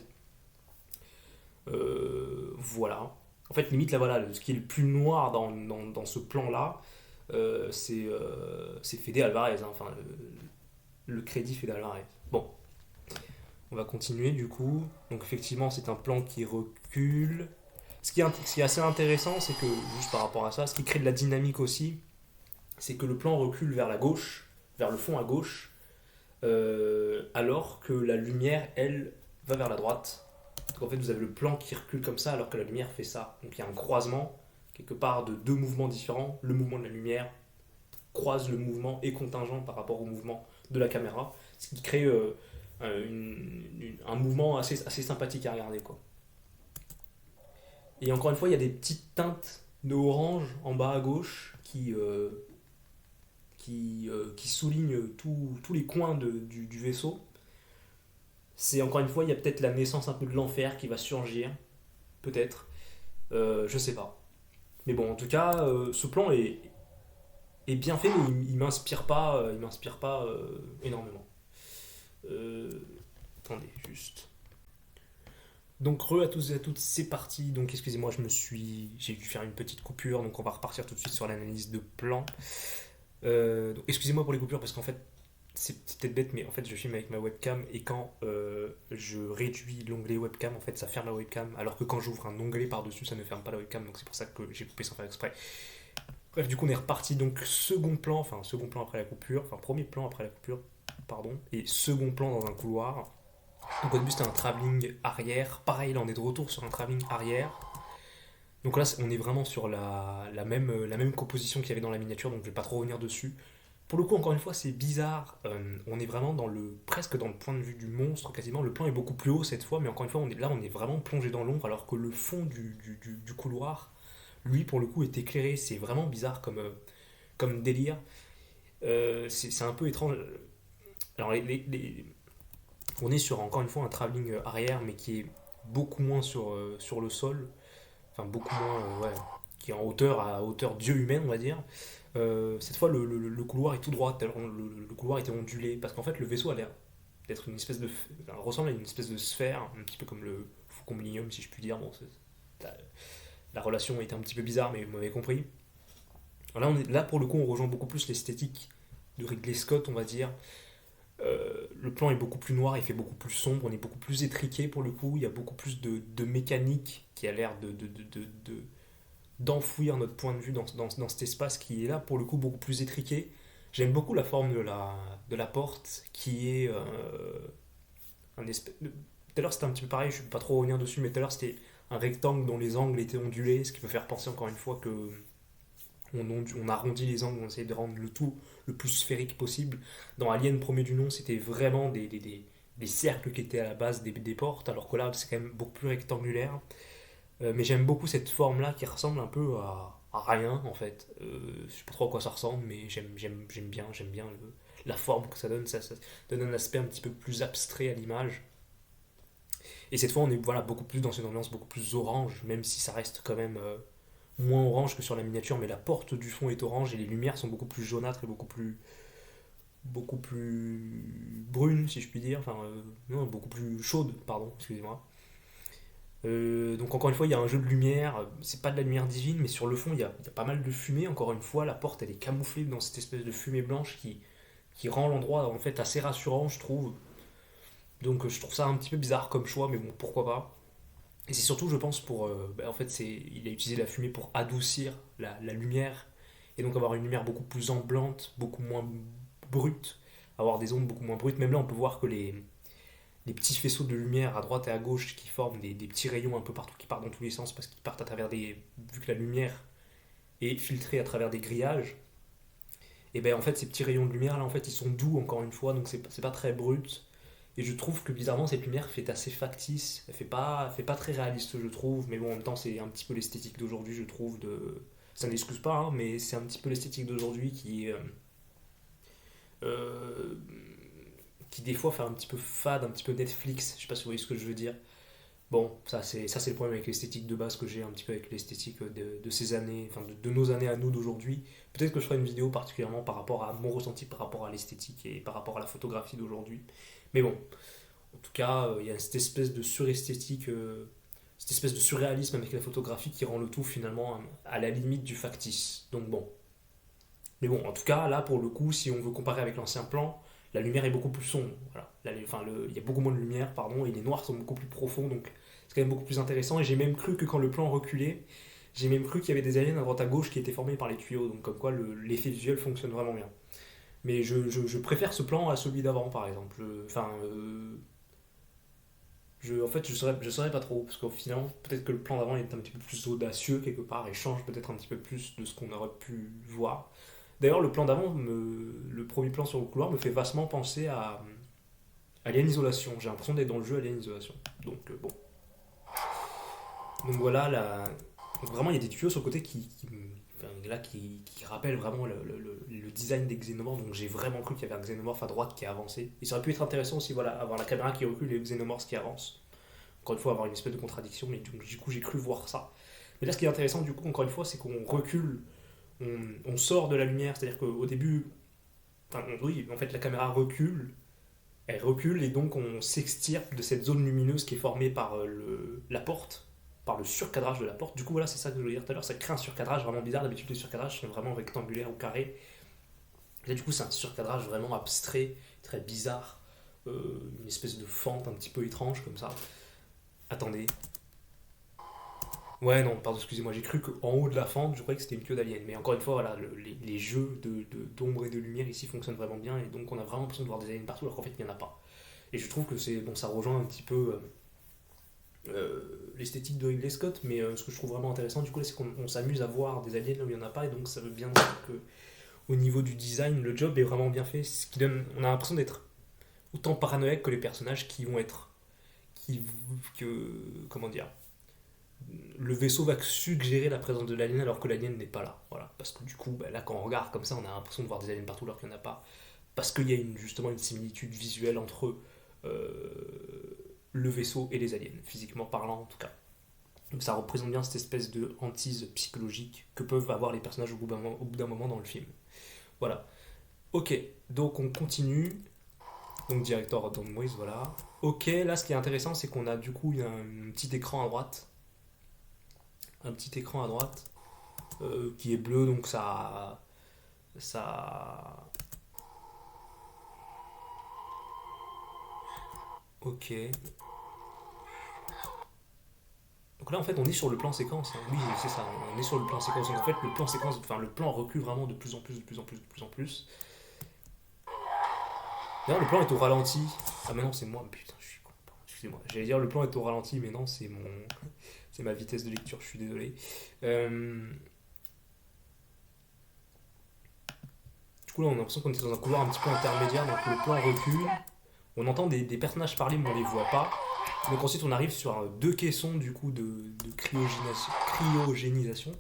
Voilà. En fait limite là voilà ce qui est le plus noir dans ce plan là c'est Fede Alvarez hein, enfin le crédit Fede Alvarez. Bon, on va continuer du coup. Donc effectivement, c'est un plan qui recule. Ce qui est assez intéressant, c'est que, juste par rapport à ça, ce qui crée de la dynamique aussi, c'est que le plan recule vers la gauche, vers le fond à gauche, alors que la lumière, elle, va vers la droite. Donc en fait, vous avez le plan qui recule comme ça, alors que la lumière fait ça. Donc il y a un croisement, quelque part, de deux mouvements différents. Le mouvement de la lumière croise le mouvement et contingent par rapport au mouvement de la caméra, ce qui crée un mouvement assez sympathique à regarder quoi. Et encore une fois, il y a des petites teintes de orange en bas à gauche qui soulignent tous les coins du vaisseau. C'est encore une fois, il y a peut-être la naissance un peu de l'enfer qui va surgir, peut-être. Je sais pas. Mais bon, en tout cas, ce plan est bien fait, mais il m'inspire pas énormément. Euh, Attendez, juste. Donc re à tous et à toutes, c'est parti. Donc excusez-moi, j'ai dû faire une petite coupure, donc on va repartir tout de suite sur l'analyse de plan. Donc, excusez-moi pour les coupures parce qu'en fait c'est peut-être bête, mais en fait je filme avec ma webcam et quand je réduis l'onglet webcam, en fait ça ferme la webcam, alors que quand j'ouvre un onglet par-dessus, ça ne ferme pas la webcam, donc c'est pour ça que j'ai coupé sans faire exprès. Bref, du coup on est reparti. Donc second plan après la coupure, enfin premier plan après la coupure, pardon, et second plan dans un couloir. Donc au début c'était un travelling arrière. Pareil, là on est de retour sur un travelling arrière. Donc là on est vraiment sur la même composition qu'il y avait dans la miniature, donc je vais pas trop revenir dessus. Pour le coup, encore une fois, c'est bizarre. On est vraiment presque dans le point de vue du monstre, quasiment. Le plan est beaucoup plus haut cette fois, mais encore une fois, on est vraiment plongé dans l'ombre, alors que le fond du couloir, lui, pour le coup, est éclairé. C'est vraiment bizarre comme délire. C'est un peu étrange. Alors, on est sur, encore une fois, un travelling arrière, mais qui est beaucoup moins sur le sol. Enfin, beaucoup moins, ouais, qui est en hauteur, à hauteur Dieu humaine, on va dire. Cette fois, le couloir est tout droit, le couloir était ondulé, parce qu'en fait, le vaisseau a l'air d'être une espèce de. Ressemble à une espèce de sphère, un petit peu comme le Faucon Millenium, si je puis dire. Bon, la, la relation était un petit peu bizarre, mais vous m'avez compris. Là, pour le coup, on rejoint beaucoup plus l'esthétique de Ridley Scott, on va dire. Le plan est beaucoup plus noir, il fait beaucoup plus sombre, on est beaucoup plus étriqué pour le coup, il y a beaucoup plus de mécanique qui a l'air d'enfouir notre point de vue dans cet espace qui est là pour le coup beaucoup plus étriqué. J'aime beaucoup la forme de la porte qui est un espèce. Tout à l'heure c'était un petit peu pareil, je ne vais pas trop revenir dessus, mais tout à l'heure c'était un rectangle dont les angles étaient ondulés, ce qui peut faire penser encore une fois que on arrondit les angles, on essaie de rendre le tout le plus sphérique possible. Dans Alien premier du nom, c'était vraiment des cercles qui étaient à la base des portes, alors que là c'est quand même beaucoup plus rectangulaire. Mais j'aime beaucoup cette forme-là qui ressemble un peu à rien en fait. Je sais pas trop à quoi ça ressemble, mais j'aime bien la forme que ça donne. Ça donne un aspect un petit peu plus abstrait à l'image. Et cette fois, on est voilà, beaucoup plus dans une ambiance beaucoup plus orange, même si ça reste quand même moins orange que sur la miniature, mais la porte du fond est orange et les lumières sont beaucoup plus jaunâtres et beaucoup plus brunes, si je puis dire. Enfin, non, beaucoup plus chaudes, pardon, excusez-moi. Donc encore une fois, il y a un jeu de lumière, c'est pas de la lumière divine, mais sur le fond, il y a pas mal de fumée. Encore une fois, la porte, elle est camouflée dans cette espèce de fumée blanche qui rend l'endroit en fait assez rassurant, je trouve. Donc je trouve ça un petit peu bizarre comme choix, mais bon, pourquoi pas. Et c'est surtout, je pense, en fait, il a utilisé la fumée pour adoucir la lumière, et donc avoir une lumière beaucoup plus ambiante, beaucoup moins brute, avoir des ondes beaucoup moins brutes. Même là, on peut voir que les petits faisceaux de lumière à droite et à gauche qui forment des petits rayons un peu partout qui partent dans tous les sens parce qu'ils partent à travers des. Vu que la lumière est filtrée à travers des grillages, et ben en fait ces petits rayons de lumière là en fait ils sont doux encore une fois donc c'est pas très brut. Et je trouve que bizarrement cette lumière fait assez factice, elle fait pas très réaliste je trouve, mais bon en même temps c'est un petit peu l'esthétique d'aujourd'hui je trouve ça n'excuse pas hein, mais c'est un petit peu l'esthétique d'aujourd'hui euh, qui des fois fait un petit peu fade, un petit peu Netflix, je sais pas si vous voyez ce que je veux dire. Bon, ça c'est le problème avec l'esthétique de base que j'ai un petit peu avec l'esthétique de ces années, enfin de nos années à nous d'aujourd'hui. Peut-être que je ferai une vidéo particulièrement par rapport à mon ressenti par rapport à l'esthétique et par rapport à la photographie d'aujourd'hui. Mais bon, en tout cas, il y a cette espèce de suresthétique, cette espèce de surréalisme avec la photographie qui rend le tout finalement à la limite du factice. Donc bon. Mais bon, en tout cas, là pour le coup, si on veut comparer avec l'ancien plan, la lumière est beaucoup plus sombre. Voilà. Il y a beaucoup moins de lumière, pardon, et les noirs sont beaucoup plus profonds, donc c'est quand même beaucoup plus intéressant. Et j'ai même cru que quand le plan reculait, j'ai même cru qu'il y avait des aliens à droite à gauche qui étaient formés par les tuyaux, donc comme quoi l'effet visuel fonctionne vraiment bien. Mais je préfère ce plan à celui d'avant, par exemple. En fait, je saurais pas trop, parce qu'au final, peut-être que le plan d'avant est un petit peu plus audacieux quelque part et change peut-être un petit peu plus de ce qu'on aurait pu voir. D'ailleurs, le plan d'avant, le premier plan sur le couloir, me fait vastement penser à Alien Isolation. J'ai l'impression d'être dans le jeu Alien Isolation. Donc, bon. Donc voilà, donc, vraiment, il y a des tuyaux sur le côté qui rappellent vraiment le design des xénomorphes. Donc j'ai vraiment cru qu'il y avait un xénomorphe à droite qui a avancé. Et ça aurait pu être intéressant aussi, voilà, avoir la caméra qui recule et le xénomorphe qui avance. Encore une fois, avoir une espèce de contradiction, mais du coup, j'ai cru voir ça. Mais là, ce qui est intéressant, du coup, encore une fois, c'est qu'on recule, on sort de la lumière. C'est-à-dire qu'au début, oui, en fait, la caméra recule, elle recule, et donc on s'extirpe de cette zone lumineuse qui est formée par la porte, par le surcadrage de la porte. Du coup, voilà, c'est ça que je voulais dire tout à l'heure, ça crée un surcadrage vraiment bizarre. D'habitude, les surcadrages sont vraiment rectangulaires ou carrés. Là, du coup, c'est un surcadrage vraiment abstrait, très bizarre, une espèce de fente un petit peu étrange comme ça. Attendez. Ouais, non, pardon, excusez-moi, j'ai cru qu'en haut de la fente, je croyais que c'était une queue d'alien. Mais encore une fois, voilà, les jeux d'ombre et de lumière ici fonctionnent vraiment bien, et donc on a vraiment l'impression de voir des aliens partout, alors qu'en fait, il n'y en a pas. Et je trouve que ça rejoint un petit peu l'esthétique de Ridley Scott, mais ce que je trouve vraiment intéressant, du coup, c'est qu'on s'amuse à voir des aliens là où il n'y en a pas, et donc ça veut bien dire que au niveau du design, le job est vraiment bien fait, ce qui donne, on a l'impression d'être autant paranoïaque que les personnages qui vont être, qui, comment dire, le vaisseau va suggérer la présence de l'alien alors que l'alien n'est pas là. Voilà. Parce que du coup, là, quand on regarde comme ça, on a l'impression de voir des aliens partout alors qu'il n'y en a pas. Parce qu'il y a justement une similitude visuelle entre le vaisseau et les aliens, physiquement parlant en tout cas. Donc ça représente bien cette espèce de hantise psychologique que peuvent avoir les personnages au bout d'un moment dans le film. Voilà. Ok, donc on continue. Donc directeur Don Moise, voilà. Ok, là ce qui est intéressant, c'est qu'on a du coup un petit écran à droite un petit écran à droite qui est bleu, donc ça. Ok. Donc là, en fait, on est sur le plan séquence, hein. Oui, c'est ça, on est sur le plan séquence. Donc en fait, le plan séquence, enfin, le plan recule vraiment de plus en plus, de plus en plus, de plus en plus. D'ailleurs, le plan est au ralenti. Ah, mais non, c'est moi. Putain, je suis con. Excusez-moi. J'allais dire le plan est au ralenti, mais non, c'est ma vitesse de lecture. Je suis désolé. Euh, Du coup, là, on a l'impression qu'on est dans un couloir un petit peu intermédiaire. Donc le plan recule. On entend des personnages parler, mais on les voit pas. Donc ensuite, on arrive sur deux caissons du coup de cryogénisation.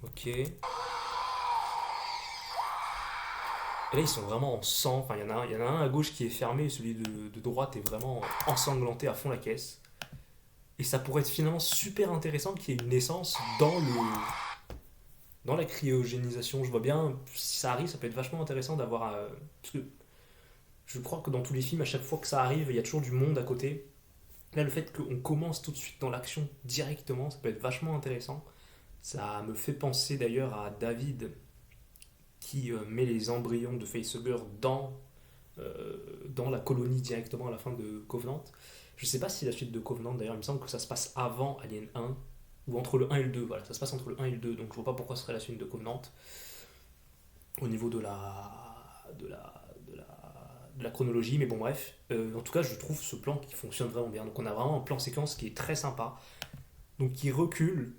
Ok. Et là, ils sont vraiment en sang. Enfin, il y en a un à gauche qui est fermé, et celui de droite est vraiment ensanglanté à fond la caisse. Et ça pourrait être finalement super intéressant qu'il y ait une naissance dans la cryogénisation. Je vois bien, si ça arrive, ça peut être vachement intéressant d'avoir. Parce que je crois que dans tous les films, à chaque fois que ça arrive, il y a toujours du monde à côté. Là, le fait qu'on commence tout de suite dans l'action directement, ça peut être vachement intéressant. Ça me fait penser d'ailleurs à David qui met les embryons de Facehugger dans la colonie directement à la fin de Covenant. Je sais pas si la suite de Covenant, d'ailleurs, il me semble que ça se passe avant Alien 1 ou entre le 1 et le 2. Voilà, ça se passe entre le 1 et le 2, donc je vois pas pourquoi ce serait la suite de Covenant au niveau de la chronologie, mais bon, bref. En tout cas, je trouve ce plan qui fonctionne vraiment bien. Donc, on a vraiment un plan séquence qui est très sympa, donc qui recule.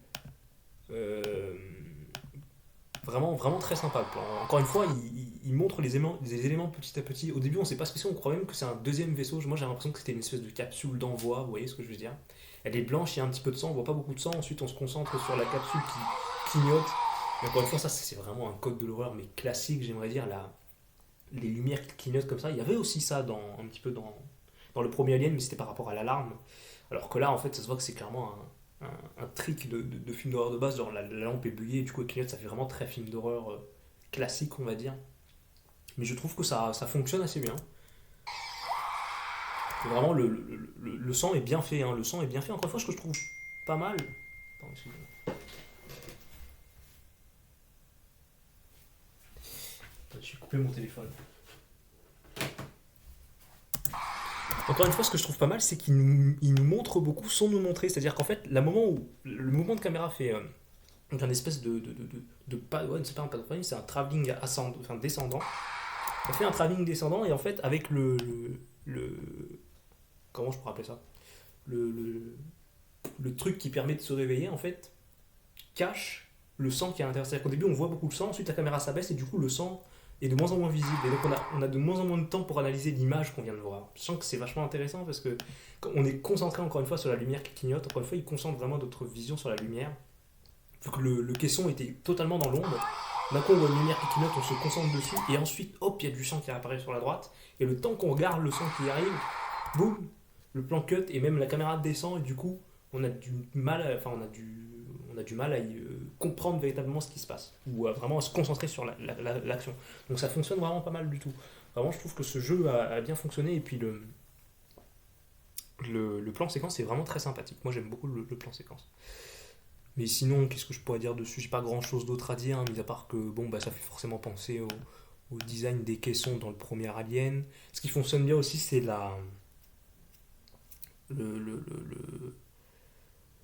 Euh, Vraiment, vraiment très sympa le plan. Encore une fois, il montre les éléments petit à petit. Au début, on sait pas ce que c'est, on croit même que c'est un deuxième vaisseau. Moi, j'ai l'impression que c'était une espèce de capsule d'envoi, vous voyez ce que je veux dire. Elle est blanche, il y a un petit peu de sang, on voit pas beaucoup de sang. Ensuite, on se concentre sur la capsule qui clignote. Et encore une fois, ça, c'est vraiment un code de l'horreur, mais classique, j'aimerais dire. Les lumières qui clignotent comme ça. Il y avait aussi ça un petit peu dans le premier Alien, mais c'était par rapport à l'alarme. Alors que là, en fait, ça se voit que c'est clairement un trick de film d'horreur de base, genre la lampe est buggée et du coup elle clignote, ça fait vraiment très film d'horreur classique, on va dire. Mais je trouve que ça fonctionne assez bien. Et vraiment, le sang est bien fait, hein. Le sang est bien fait. Encore une fois, ce que je trouve pas mal. Attends, excusez-moi. J'ai coupé mon téléphone. Encore une fois, ce que je trouve pas mal, c'est qu'il nous montre beaucoup sans nous montrer. C'est-à-dire qu'en fait, le mouvement de caméra fait donc un espèce de pas, ouais, c'est pas un pas de frame, c'est un travelling enfin, descendant. On fait un travelling descendant et en fait, avec le comment je pourrais appeler ça, le truc qui permet de se réveiller, en fait, cache le sang qui est à l'intérieur. C'est-à-dire qu'au début, on voit beaucoup de sang, ensuite la caméra s'abaisse et du coup, le sang est de moins en moins visible. Et donc, on a de moins en moins de temps pour analyser l'image qu'on vient de voir. Je sens que c'est vachement intéressant parce que quand on est concentré encore une fois sur la lumière qui clignote. Encore une fois, il concentre vraiment notre vision sur la lumière. Vu que le caisson était totalement dans l'ombre, d'un coup on voit une lumière qui clignote, on se concentre dessus, et ensuite, hop, il y a du sang qui apparaît sur la droite, et le temps qu'on regarde le sang qui arrive, boum, le plan cut, et même la caméra descend, et du coup, on a du mal enfin, on a du mal à comprendre véritablement ce qui se passe, ou vraiment à se concentrer sur l'action. Donc ça fonctionne vraiment pas mal du tout. Vraiment, je trouve que ce jeu a bien fonctionné, et puis le plan séquence est vraiment très sympathique. Moi j'aime beaucoup le plan séquence. Mais sinon, qu'est-ce que je pourrais dire dessus? J'ai pas grand chose d'autre à dire, hein, mis à part que bon, bah, ça fait forcément penser au design des caissons dans le premier Alien. Ce qui fonctionne bien aussi, c'est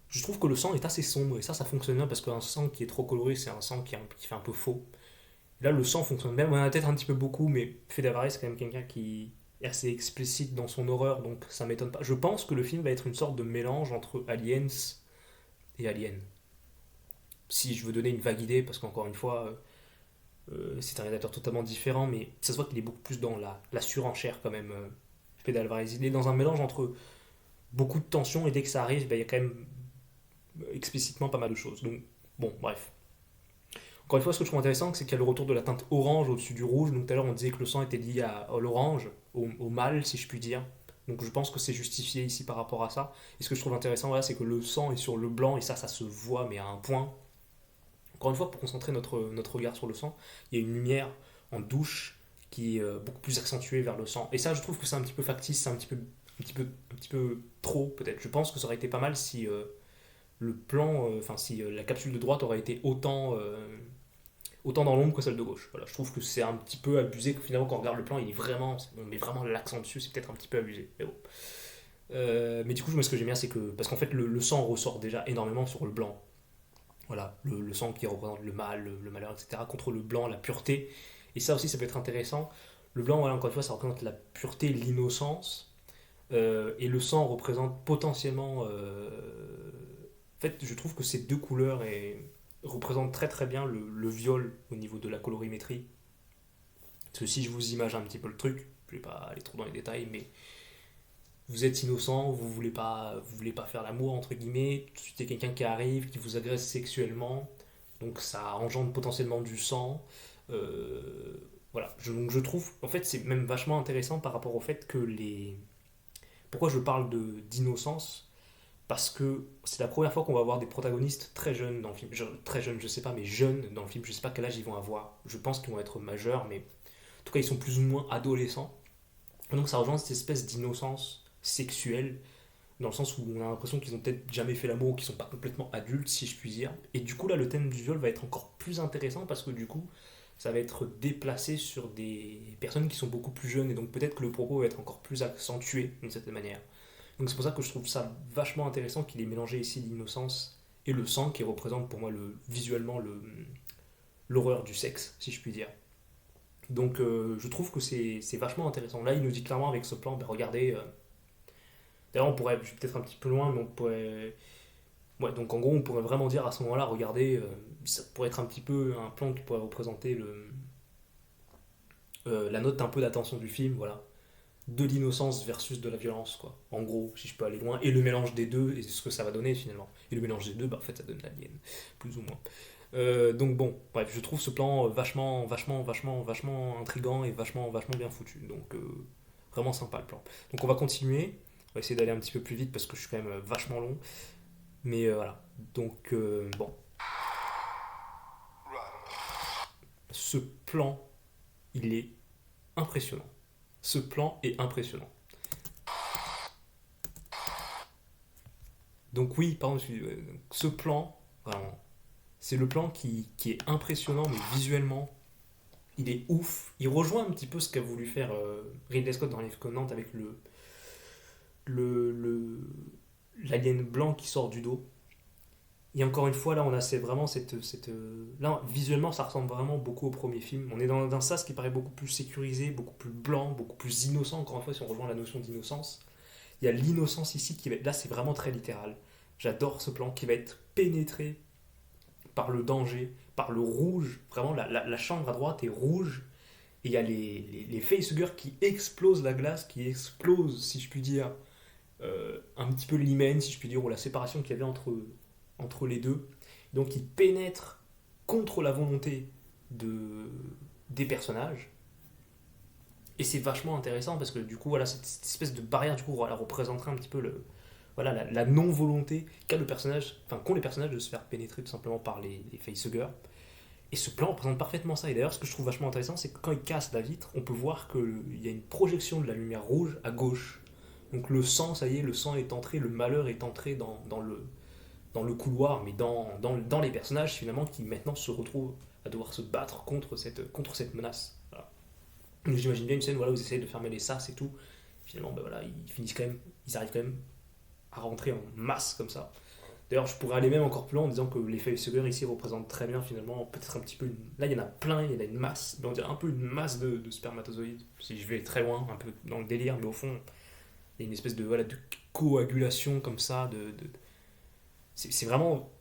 je trouve que le sang est assez sombre, et ça fonctionne bien parce qu'un sang qui est trop coloré, c'est un sang qui fait un peu faux. Et là, le sang fonctionne bien, on en a peut-être un petit peu beaucoup, mais Fede Alvarez, c'est quand même quelqu'un qui est assez explicite dans son horreur, donc ça m'étonne pas. Je pense que le film va être une sorte de mélange entre Aliens et Alien. Si je veux donner une vague idée, parce qu'encore une fois, c'est un réalisateur totalement différent, mais ça se voit qu'il est beaucoup plus dans la surenchère quand même. Fede Alvarez, il est dans un mélange entre beaucoup de tension et dès que ça arrive, bah, il y a quand même explicitement pas mal de choses. Donc, bon, bref. Encore une fois, ce que je trouve intéressant, c'est qu'il y a le retour de la teinte orange au-dessus du rouge. Donc tout à l'heure, on disait que le sang était lié à l'orange, au mal, si je puis dire. Donc je pense que c'est justifié ici par rapport à ça. Et ce que je trouve intéressant, voilà, c'est que le sang est sur le blanc, et ça se voit, mais à un point. Encore une fois, pour concentrer notre regard sur le sang, il y a une lumière en douche qui est beaucoup plus accentuée vers le sang. Et ça, je trouve que c'est un petit peu factice, c'est un petit peu un petit peu trop peut-être. Je pense que ça aurait été pas mal si le plan, enfin si la capsule de droite aurait été autant dans l'ombre que celle de gauche. Voilà, je trouve que c'est un petit peu abusé, que finalement quand on regarde le plan, on met vraiment l'accent dessus, c'est peut-être un petit peu abusé. Mais bon. Mais du coup, moi ce que j'aime bien, c'est que, parce qu'en fait le sang ressort déjà énormément sur le blanc. Voilà, le sang qui représente le mal, le malheur, etc., contre le blanc, la pureté. Et ça aussi, ça peut être intéressant. Le blanc, voilà, encore une fois, ça représente la pureté, l'innocence. Et le sang représente potentiellement. En fait, je trouve que ces deux couleurs représentent très très bien le viol au niveau de la colorimétrie. Parce que si je vous image un petit peu le truc, je vais pas aller trop dans les détails, mais vous êtes innocent, vous voulez pas faire l'amour entre guillemets, tout de suite il y a quelqu'un qui arrive, qui vous agresse sexuellement, donc ça engendre potentiellement du sang. Euh, voilà, donc je trouve, en fait c'est même vachement intéressant par rapport au fait que pourquoi je parle d'innocence, parce que c'est la première fois qu'on va avoir des protagonistes très jeunes dans le film. Très jeunes, je sais pas, mais jeunes dans le film. Je sais pas quel âge ils vont avoir. Je pense qu'ils vont être majeurs, mais en tout cas, ils sont plus ou moins adolescents. Et donc, ça rejoint cette espèce d'innocence sexuelle, dans le sens où on a l'impression qu'ils ont peut-être jamais fait l'amour ou qu'ils sont pas complètement adultes, si je puis dire. Et du coup, là, le thème du viol va être encore plus intéressant parce que du coup, ça va être déplacé sur des personnes qui sont beaucoup plus jeunes et donc peut-être que le propos va être encore plus accentué d'une certaine manière. Donc c'est pour ça que je trouve ça vachement intéressant qu'il ait mélangé ici l'innocence et le sang qui représente pour moi visuellement l'horreur du sexe, si je puis dire. Donc je trouve que c'est vachement intéressant. Là, il nous dit clairement avec ce plan, ben, regardez, d'ailleurs on pourrait, je suis peut-être un petit peu loin, mais on pourrait... Ouais, donc en gros, on pourrait vraiment dire à ce moment-là, regardez, ça pourrait être un petit peu un plan qui pourrait représenter la note un peu d'attention du film, voilà, de l'innocence versus de la violence, quoi. En gros, si je peux aller loin, et le mélange des deux, et ce que ça va donner finalement. Et le mélange des deux, bah, en fait, ça donne l'alien, plus ou moins. Donc bon, bref, je trouve ce plan vachement intriguant et vachement bien foutu. Donc vraiment sympa le plan. Donc on va continuer. On va essayer d'aller un petit peu plus vite parce que je suis quand même vachement long. Mais voilà. Donc bon, ce plan, il est impressionnant. Ce plan est impressionnant. Donc oui, pardon, ce plan, vraiment, c'est le plan qui est impressionnant, mais visuellement, il est ouf. Il rejoint un petit peu ce qu'a voulu faire Ridley Scott dans L'Arrive Covenant avec le, le- l'alien blanc qui sort du dos. Et encore une fois, là, on a vraiment là, visuellement, ça ressemble vraiment beaucoup au premier film. On est dans un sas qui paraît beaucoup plus sécurisé, beaucoup plus blanc, beaucoup plus innocent. Encore une fois, si on rejoint la notion d'innocence, il y a l'innocence ici qui va être... Là, c'est vraiment très littéral. J'adore ce plan qui va être pénétré par le danger, par le rouge. Vraiment, la chambre à droite est rouge. Et il y a les facehuggers qui explosent la glace, qui explosent, si je puis dire, un petit peu l'hymen, si je puis dire, ou la séparation qu'il y avait entre les deux. Donc ils pénètrent contre la volonté des personnages. Et c'est vachement intéressant parce que du coup, voilà, cette espèce de barrière du coup, voilà, représenterait un petit peu voilà, la non-volonté qu'ont les personnages de se faire pénétrer tout simplement par les facehuggers. Et ce plan représente parfaitement ça. Et d'ailleurs, ce que je trouve vachement intéressant, c'est que quand il casse la vitre, on peut voir qu'il y a une projection de la lumière rouge à gauche. Donc le sang, ça y est, le sang est entré, le malheur est entré dans le couloir, mais dans les personnages finalement qui maintenant se retrouvent à devoir se battre contre cette menace. Voilà. Donc j'imagine bien une scène voilà, où ils essayent de fermer les sas et tout. Finalement, ben voilà, ils arrivent quand même à rentrer en masse comme ça. D'ailleurs, je pourrais aller même encore plus loin en disant que les facehuggers ici représentent très bien finalement, peut-être un petit peu. Là, il y en a plein, il y en a une masse, mais on dirait un peu une masse de spermatozoïdes. Si je vais très loin, un peu dans le délire, mais au fond, il y a une espèce de coagulation comme ça. C'est vraiment.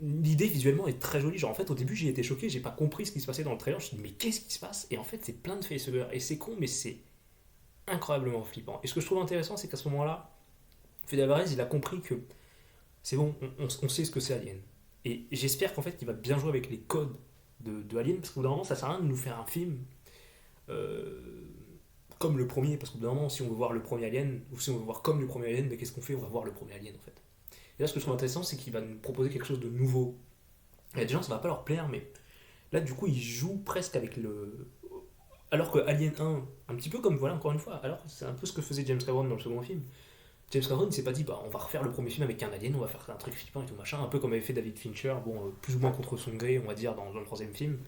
L'idée visuellement est très jolie. Genre, en fait, au début, j'ai été choqué, j'ai pas compris ce qui se passait dans le trailer. Je me suis dit, mais qu'est-ce qui se passe? Et en fait, c'est plein de facehuggers. Et c'est con, mais c'est incroyablement flippant. Et ce que je trouve intéressant, c'est qu'à ce moment-là, Fede Alvarez, il a compris que c'est bon, on sait ce que c'est Alien. Et j'espère qu'en fait, il va bien jouer avec les codes de Alien, parce qu'au bout d'un moment, ça sert à rien de nous faire un film euh, comme le premier, parce qu'au bout d'un moment, si on veut voir le premier Alien, ou si on veut voir comme le premier Alien, mais qu'est-ce qu'on fait? On va voir le premier Alien en fait. Et là, ce que je trouve intéressant, c'est qu'il va nous proposer quelque chose de nouveau. Il y a des gens, ça va pas leur plaire, mais là, du coup, il joue presque avec Alors que Alien 1, un petit peu comme, voilà, encore une fois, alors c'est un peu ce que faisait James Cameron dans le second film. James Cameron, il s'est pas dit, bah, on va refaire le premier film avec un alien, on va faire un truc flippant et tout machin, un peu comme avait fait David Fincher, bon, plus ou moins contre son gré, on va dire, dans le troisième film.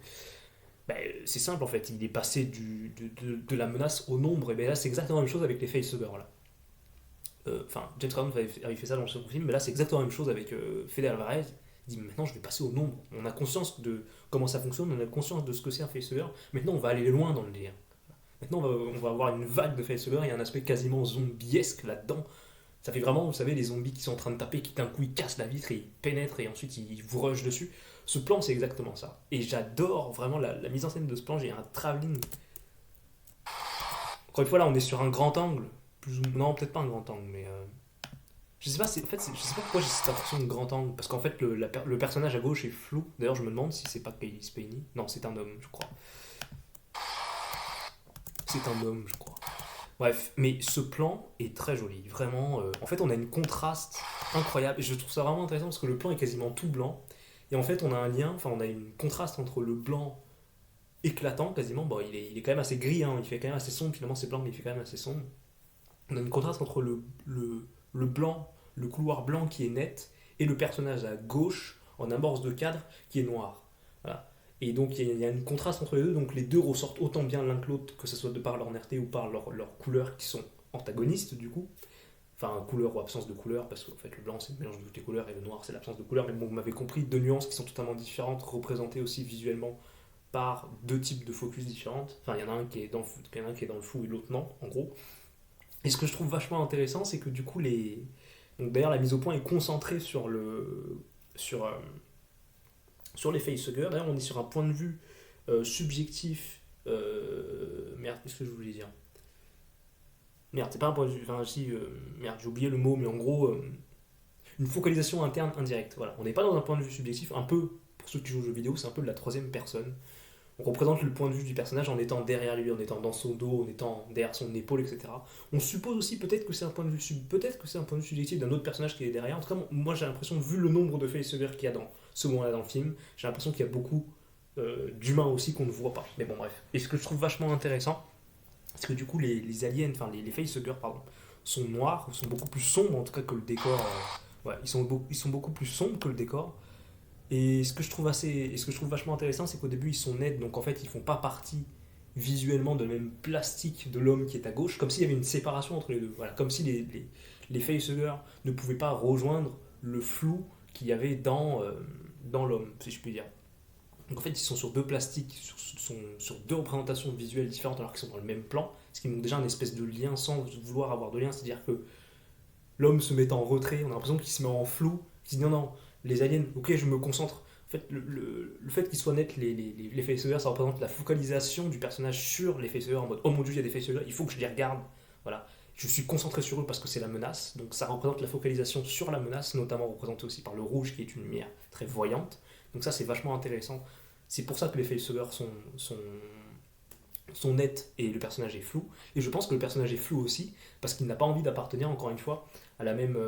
Bah, c'est simple en fait, il est passé de la menace au nombre, et bien là, c'est exactement la même chose avec les facehuggers là. Enfin, James Cameron avait fait ça dans le second film, mais là, c'est exactement la même chose avec Fede Alvarez. Il dit maintenant, je vais passer au nombre. On a conscience de comment ça fonctionne, on a conscience de ce que c'est un facehugger. Maintenant, on va aller loin dans le délire. Maintenant, on va avoir une vague de facehuggers, il y a un aspect quasiment zombiesque là-dedans. Ça fait vraiment, vous savez, les zombies qui sont en train de taper, qui d'un coup ils cassent la vitre et ils pénètrent et ensuite ils vous rushent dessus. Ce plan, c'est exactement ça. Et j'adore vraiment la mise en scène de ce plan. J'ai un travelling. Encore une fois, là, on est sur un grand angle. Plus ou... Non, peut-être pas un grand angle, mais. Je sais pas, en fait, je sais pas pourquoi j'ai cette impression de grand angle. Parce qu'en fait, le personnage à gauche est flou. D'ailleurs, je me demande si c'est pas Kaylee Spaeny. Non, c'est un homme, je crois. C'est un homme, je crois. Bref, mais ce plan est très joli, vraiment. En fait, on a une contraste incroyable. Et je trouve ça vraiment intéressant parce que le plan est quasiment tout blanc. Et en fait, on a un lien, enfin, on a une contraste entre le blanc éclatant quasiment. Bon, il est quand même assez gris, hein, il fait quand même assez sombre. Finalement, c'est blanc, mais il fait quand même assez sombre. On a une contraste entre le blanc, le couloir blanc qui est net, et le personnage à gauche, en amorce de cadre, qui est noir. Voilà. Et donc il y a une contraste entre les deux, donc les deux ressortent autant bien l'un que l'autre, que ce soit de par leur netteté ou par leur couleurs qui sont antagonistes du coup. Enfin, couleur ou absence de couleur, parce qu'en fait le blanc c'est le mélange de toutes les couleurs et le noir c'est l'absence de couleur, mais bon, vous m'avez compris, deux nuances qui sont totalement différentes, représentées aussi visuellement par deux types de focus différentes. Enfin, il y en a un qui est dans le flou et l'autre non, en gros. Et ce que je trouve vachement intéressant, c'est que du coup, donc d'ailleurs, la mise au point est concentrée sur, euh, sur les facehuggers. D'ailleurs, on est sur un point de vue subjectif. Merde, qu'est-ce que je voulais dire? Merde, c'est pas un point de vue. Enfin, si, merde, j'ai oublié le mot, mais en gros, une focalisation interne indirecte. Voilà, on n'est pas dans un point de vue subjectif. Un peu, pour ceux qui jouent aux jeux vidéo, c'est un peu de la troisième personne. On représente le point de vue du personnage en étant derrière lui, en étant dans son dos, en étant derrière son épaule, etc. On suppose aussi peut-être que c'est un point de vue peut-être que c'est un point de vue subjectif d'un autre personnage qui est derrière. En tout cas, moi j'ai l'impression, vu le nombre de facehuggers qu'il y a dans ce moment-là dans le film, j'ai l'impression qu'il y a beaucoup d'humains aussi qu'on ne voit pas. Mais bon, bref. Et ce que je trouve vachement intéressant, c'est que du coup les aliens, enfin les facehuggers, pardon, sont noirs, sont beaucoup plus sombres en tout cas que le décor. Ouais, ils sont beaucoup plus sombres que le décor. Et ce que je trouve vachement intéressant, c'est qu'au début ils sont nets, donc en fait ils font pas partie visuellement de la même plastique de l'homme qui est à gauche, comme s'il y avait une séparation entre les deux. Voilà, comme si les facehuggers ne pouvaient pas rejoindre le flou qu'il y avait dans l'homme, si je puis dire. Donc en fait ils sont sur deux plastiques, sur deux représentations visuelles différentes alors qu'ils sont dans le même plan, ce qui montre déjà une espèce de lien sans vouloir avoir de lien, c'est-à-dire que l'homme se met en retrait, on a l'impression qu'il se met en flou, qu'il se dit non, non, les aliens, ok, je me concentre. En fait, le fait qu'ils soient nets, les facehuggers, ça représente la focalisation du personnage sur les facehuggers en mode oh mon dieu, il y a des facehuggers, il faut que je les regarde. Voilà. Je suis concentré sur eux parce que c'est la menace, donc ça représente la focalisation sur la menace, notamment représentée aussi par le rouge qui est une lumière très voyante. Donc ça, c'est vachement intéressant. C'est pour ça que les facehuggers sont nets et le personnage est flou. Et je pense que le personnage est flou aussi parce qu'il n'a pas envie d'appartenir, encore une fois, à la même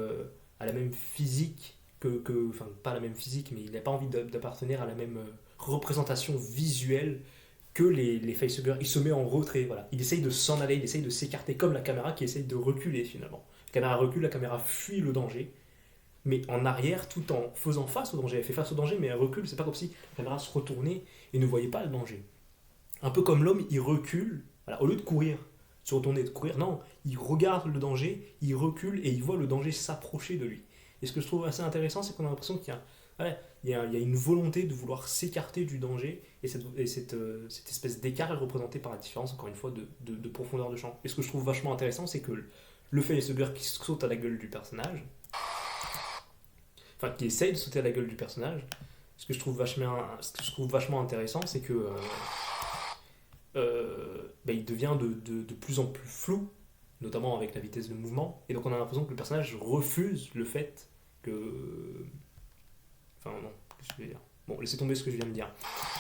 physique enfin pas la même physique, mais il n'a pas envie d'appartenir à la même représentation visuelle que les facehuggers. Il se met en retrait, voilà. Il essaye de s'en aller, il essaye de s'écarter comme la caméra qui essaye de reculer finalement. La caméra recule, la caméra fuit le danger, mais en arrière tout en faisant face au danger. Elle fait face au danger, mais elle recule. C'est pas comme si la caméra se retournait et ne voyait pas le danger. Un peu comme l'homme, il recule, voilà, au lieu de courir, se retourner, de courir, non, il regarde le danger, il recule et il voit le danger s'approcher de lui. Et ce que je trouve assez intéressant, c'est qu'on a l'impression qu'il y a, voilà, il y a une volonté de vouloir s'écarter du danger, et cette espèce d'écart est représentée par la différence, encore une fois, de profondeur de champ. Et ce que je trouve vachement intéressant, c'est que le facehugger qui saute à la gueule du personnage, enfin qui essaye de sauter à la gueule du personnage, ce que je trouve vachement intéressant, c'est que il devient de plus en plus flou, notamment avec la vitesse de mouvement, et donc on a l'impression que le personnage refuse le fait que... Enfin non, qu'est-ce que je veux dire? Bon, laissez tomber ce que je viens de dire.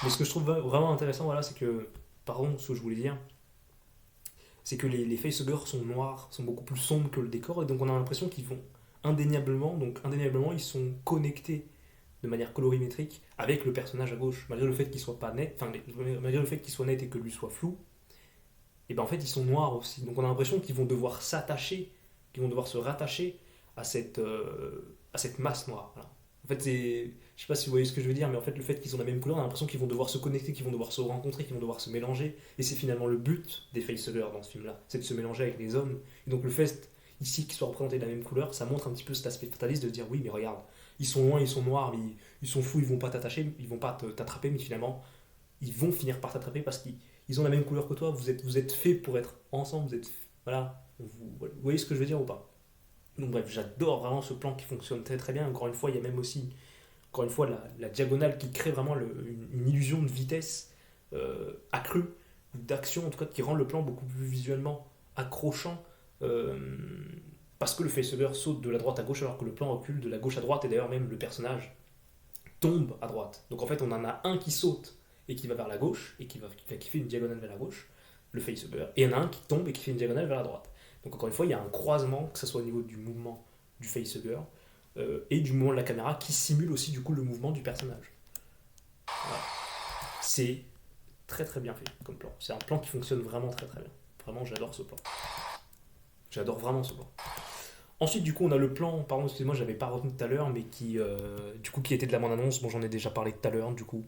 Mais ce que je trouve vraiment intéressant, voilà, c'est que... Pardon, ce que je voulais dire, c'est que les facehuggers sont noirs, sont beaucoup plus sombres que le décor, et donc on a l'impression qu'ils vont indéniablement, ils sont connectés de manière colorimétrique avec le personnage à gauche, malgré le fait qu'il soit pas net, enfin malgré le fait qu'il soit net et que lui soit flou, et ben en fait ils sont noirs aussi. Donc on a l'impression qu'ils vont devoir s'attacher, qu'ils vont devoir se rattacher à cette masse noire. Voilà. En fait, je sais pas si vous voyez ce que je veux dire, mais en fait le fait qu'ils ont la même couleur, on a l'impression qu'ils vont devoir se connecter, qu'ils vont devoir se rencontrer, qu'ils vont devoir se mélanger. Et c'est finalement le but des facehuggers dans ce film-là, c'est de se mélanger avec les hommes. Et donc le fait ici qu'ils soient représentés de la même couleur, ça montre un petit peu cet aspect fataliste de dire oui mais regarde, ils sont loin, ils sont noirs, mais ils sont fous, ils vont pas t'attacher, ils vont pas t'attraper, mais finalement ils vont finir par t'attraper parce qu'ils ont la même couleur que toi, vous êtes faits pour être ensemble, vous êtes. Voilà, vous voyez ce que je veux dire ou pas? Donc bref, j'adore vraiment ce plan qui fonctionne très très bien. Encore une fois, il y a même aussi, encore une fois, la diagonale qui crée vraiment une illusion de vitesse accrue, ou d'action en tout cas, qui rend le plan beaucoup plus visuellement accrochant. euh, Parce que le facehugger saute de la droite à gauche alors que le plan recule de la gauche à droite et d'ailleurs même le personnage tombe à droite. Donc en fait, on en a un qui saute et qui va vers la gauche et qui fait une diagonale vers la gauche, le facehugger, et il y en a un qui tombe et qui fait une diagonale vers la droite. Donc encore une fois, il y a un croisement, que ce soit au niveau du mouvement du facehugger et du mouvement de la caméra qui simule aussi du coup le mouvement du personnage. Voilà. C'est très très bien fait comme plan. C'est un plan qui fonctionne vraiment très très bien. Vraiment, j'adore ce plan. J'adore vraiment ce plan. Ensuite, du coup, on a le plan, pardon, excusez-moi, j'avais pas retenu tout à l'heure, mais du coup, qui était de la bande-annonce. Bon, j'en ai déjà parlé tout à l'heure, du coup.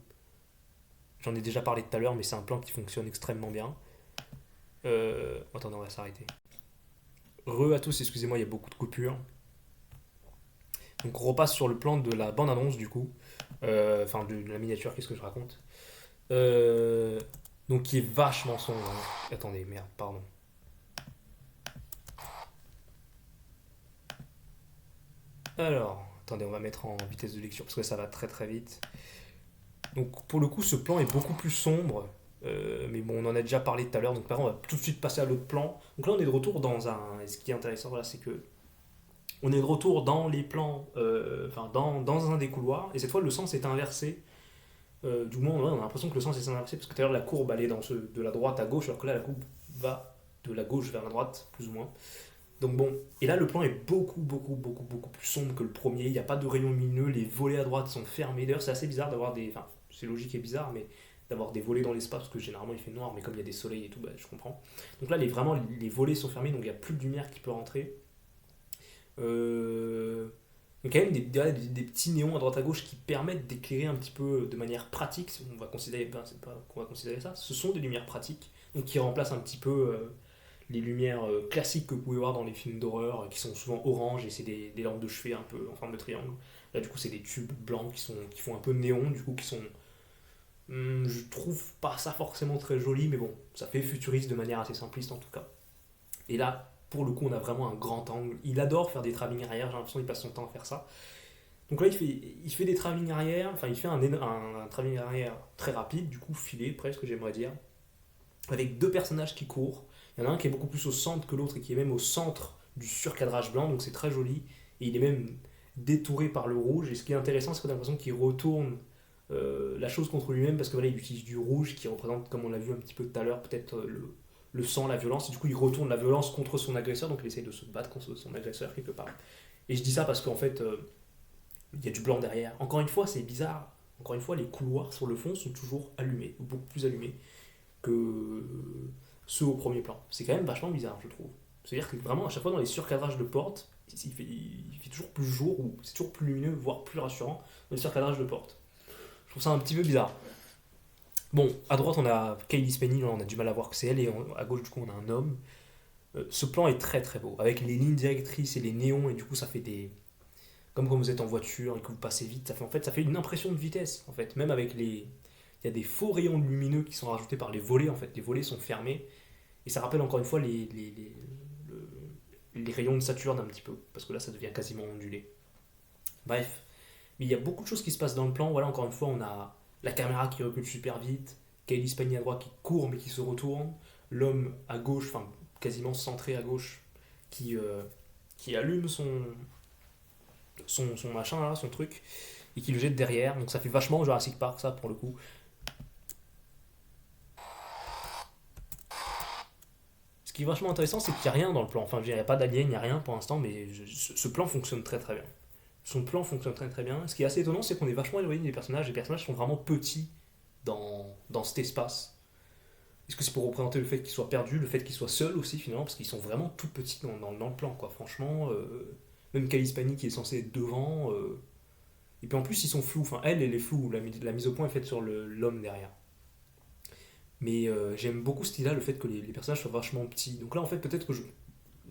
J'en ai déjà parlé tout à l'heure, mais c'est un plan qui fonctionne extrêmement bien. Attendez, on va s'arrêter. Re à tous, excusez-moi, il y a beaucoup de coupures. Donc, on repasse sur le plan de la bande-annonce, du coup. Enfin, de la miniature, qu'est-ce que je raconte. Euh, donc, qui est vachement sombre. Hein. Attendez, merde, pardon. Alors, attendez, on va mettre en vitesse de lecture parce que ça va très très vite. Donc pour le coup, ce plan est beaucoup plus sombre. Mais bon, on en a déjà parlé tout à l'heure, donc par contre, on va tout de suite passer à l'autre plan. Donc là, on est de retour dans un. Et ce qui est intéressant, voilà, c'est que on est de retour dans les plans, enfin dans un des couloirs, et cette fois, le sens est inversé. Du moins, ouais, on a l'impression que le sens est inversé parce que tout à l'heure, la courbe allait de la droite à gauche, alors que là, la courbe va de la gauche vers la droite, plus ou moins. Donc bon, et là le plan est beaucoup plus sombre que le premier, il n'y a pas de rayons lumineux, les volets à droite sont fermés, d'ailleurs c'est assez bizarre d'avoir des... Enfin, c'est logique et bizarre, mais d'avoir des volets dans l'espace, parce que généralement il fait noir, mais comme il y a des soleils et tout, bah, je comprends. Donc là vraiment les volets sont fermés, donc il n'y a plus de lumière qui peut rentrer. Euh... Donc il y a quand même des petits néons à droite à gauche qui permettent d'éclairer un petit peu de manière pratique, si on va considérer, ben, c'est pas qu'on va considérer ça, ce sont des lumières pratiques, donc qui remplacent un petit peu les lumières classiques que vous pouvez voir dans les films d'horreur, qui sont souvent orange et c'est des lampes de chevet un peu en forme de triangle. Là, du coup, c'est des tubes blancs qui font un peu néon, du coup, qui sont. Je trouve pas ça forcément très joli, mais bon, ça fait futuriste de manière assez simpliste en tout cas. Et là, pour le coup, on a vraiment un grand angle. Il adore faire des travelling arrière, j'ai l'impression qu'il passe son temps à faire ça. Donc là, il fait des travelling arrière, enfin, il fait un travelling arrière très rapide, du coup, filé presque, j'aimerais dire, avec deux personnages qui courent. Il y en a un qui est beaucoup plus au centre que l'autre et qui est même au centre du surcadrage blanc, donc c'est très joli. Et il est même détouré par le rouge. Et ce qui est intéressant, c'est qu'on a l'impression qu'il retourne la chose contre lui-même parce que voilà, il utilise du rouge qui représente, comme on l'a vu un petit peu tout à l'heure, peut-être le sang, la violence. Et du coup, il retourne la violence contre son agresseur, donc il essaye de se battre contre son agresseur quelque part. Et je dis ça parce qu'en fait, il y a du blanc derrière. Encore une fois, c'est bizarre. Encore une fois, les couloirs sur le fond sont toujours allumés, beaucoup plus allumés que ceux au premier plan. C'est quand même vachement bizarre, je trouve. C'est-à-dire que vraiment, à chaque fois dans les surcadrages de portes, il fait toujours plus jour, ou c'est toujours plus lumineux, voire plus rassurant dans les surcadrages de portes. Je trouve ça un petit peu bizarre. Bon, à droite, on a Kaylee Spenny, on a du mal à voir que c'est elle, et à gauche, du coup, on a un homme. Ce plan est très très beau, avec les lignes directrices et les néons, et du coup, ça fait des. Comme quand vous êtes en voiture et que vous passez vite, ça fait une impression de vitesse, en fait. Même avec les. Il y a des faux rayons lumineux qui sont rajoutés par les volets, en fait. Les volets sont fermés, et ça rappelle encore une fois les rayons de Saturne un petit peu, parce que là ça devient quasiment ondulé. Bref, mais il y a beaucoup de choses qui se passent dans le plan. Voilà, encore une fois, on a la caméra qui recule super vite, Kaylee Spaeny à droite qui court mais qui se retourne, l'homme à gauche, enfin quasiment centré à gauche, qui allume son machin là, son truc, et qui le jette derrière. Donc ça fait vachement Jurassic Park ça pour le coup. Ce qui est vachement intéressant, c'est qu'il n'y a rien dans le plan. Enfin, il n'y a pas d'alien, il n'y a rien pour l'instant, mais ce plan fonctionne très très bien. Son plan fonctionne très très bien. Ce qui est assez étonnant, c'est qu'on est vachement éloigné des personnages. Les personnages sont vraiment petits dans cet espace. Est-ce que c'est pour représenter le fait qu'il soit perdu, le fait qu'il soit seul aussi finalement, parce qu'ils sont vraiment tout petits dans le plan, quoi. Franchement, même Kalispani qui est censé être devant, et puis en plus ils sont flous, enfin elle est floue, la mise au point est faite sur l'homme derrière. Mais j'aime beaucoup ce style-là, le fait que les personnages soient vachement petits. Donc là en fait peut-être que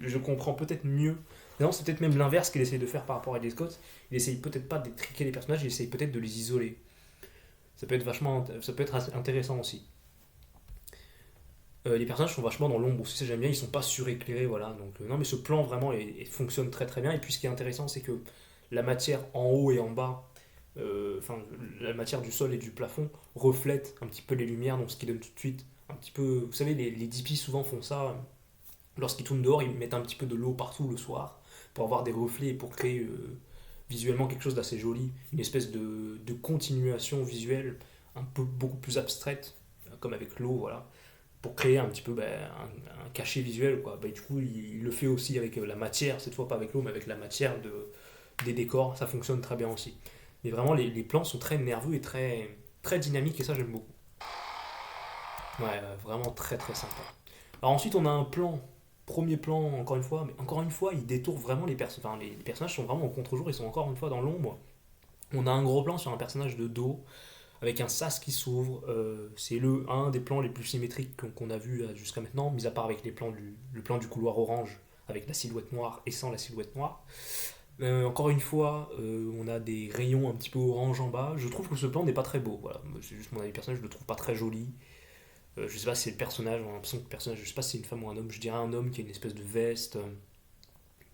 je comprends peut-être mieux. Non, c'est peut-être même l'inverse qu'il essaye de faire par rapport à Ridley Scott. Il essaye peut-être pas d'étriquer les personnages, il essaye peut-être de les isoler. Ça peut être intéressant aussi. Les personnages sont vachement dans l'ombre aussi, ça j'aime bien, ils sont pas suréclairés, voilà. Donc non, mais ce plan vraiment fonctionne très très bien. Et puis ce qui est intéressant, c'est que la matière en haut et en bas, enfin la matière du sol et du plafond reflète un petit peu les lumières, donc ce qui donne tout de suite un petit peu. Vous savez, les DP souvent font ça. Lorsqu'ils tournent dehors, ils mettent un petit peu de l'eau partout le soir pour avoir des reflets et pour créer visuellement quelque chose d'assez joli, une espèce de continuation visuelle un peu beaucoup plus abstraite, comme avec l'eau, voilà, pour créer un petit peu un cachet visuel, quoi. Du coup, il le fait aussi avec la matière, cette fois pas avec l'eau, mais avec la matière des décors, ça fonctionne très bien aussi. Mais vraiment, les plans sont très nerveux et très dynamiques, et ça j'aime beaucoup. Ouais, vraiment très très sympa. Alors ensuite, on a un plan, premier plan, encore une fois, mais encore une fois, il détourne vraiment enfin, les personnages sont vraiment au contre-jour, ils sont encore une fois dans l'ombre. On a un gros plan sur un personnage de dos, avec un sas qui s'ouvre. C'est un des plans les plus symétriques qu'on a vu jusqu'à maintenant, mis à part avec le plan du couloir orange, avec la silhouette noire et sans la silhouette noire. Encore une fois, on a des rayons un petit peu orange en bas. Je trouve que ce plan n'est pas très beau. Voilà, c'est juste mon avis personnel, je le trouve pas très joli. Je sais pas si c'est le personnage, on a l'impression que le personnage, je sais pas si c'est une femme ou un homme, je dirais un homme qui a une espèce de veste,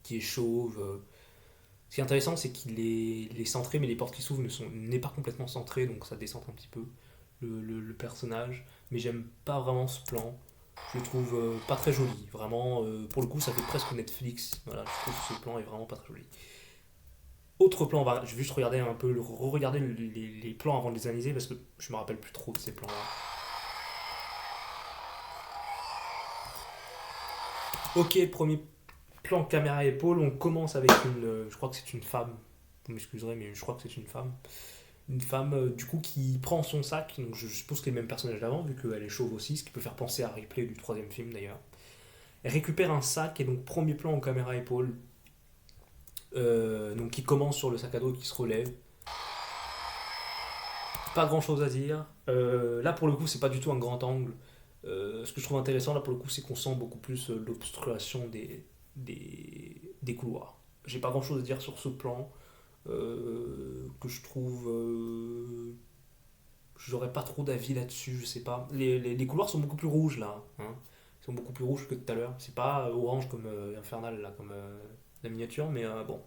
qui est chauve. Ce qui est intéressant, c'est qu'il est centré, mais les portes qui s'ouvrent n'est pas complètement centré, donc ça descend un petit peu le personnage. Mais j'aime pas vraiment ce plan. Je le trouve pas très joli. Vraiment, pour le coup, ça fait presque Netflix. Voilà, je trouve que ce plan est vraiment pas très joli. Autre plan, je vais juste regarder un peu, re-regarder les plans avant de les analyser parce que je me rappelle plus trop de ces plans-là. Ok, premier plan caméra épaule, on commence avec je crois que c'est une femme. Vous m'excuserez, mais je crois que c'est une femme. Une femme du coup qui prend son sac, donc je suppose que c'est le même personnage d'avant vu qu'elle est chauve aussi, ce qui peut faire penser à Ripley du troisième film d'ailleurs. Elle récupère un sac et donc premier plan en caméra épaule, donc qui commence sur le sac à dos et qui se relève. Pas grand chose à dire. Là pour le coup c'est pas du tout un grand angle. Ce que je trouve intéressant là pour le coup c'est qu'on sent beaucoup plus l'obstruction des couloirs. J'ai pas grand chose à dire sur ce plan que je trouve j'aurais pas trop d'avis là-dessus, je sais pas. Les couloirs sont beaucoup plus rouges là. Hein. Ils sont beaucoup plus rouges que tout à l'heure. C'est pas orange comme infernal là, comme la miniature, mais bon.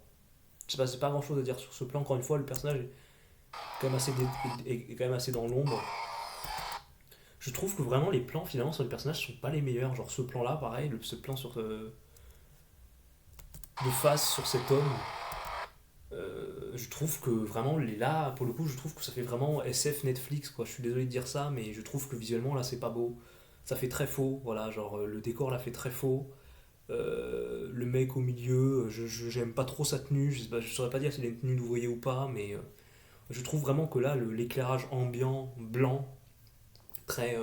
Je sais pas, c'est pas grand chose à dire sur ce plan. Encore une fois, le personnage est quand même est quand même assez dans l'ombre. Je trouve que vraiment les plans finalement sur les personnages sont pas les meilleurs. Genre ce plan là, pareil, ce plan de face sur cet homme, je trouve que vraiment là pour le coup je trouve que ça fait vraiment SF Netflix quoi. Je suis désolé de dire ça mais je trouve que visuellement là c'est pas beau, ça fait très faux, voilà, genre le décor là fait très faux. Le mec au milieu, j'aime pas trop sa tenue, je saurais pas dire s'il a une tenue d'ouvrier ou pas, mais je trouve vraiment que là l'éclairage ambiant blanc très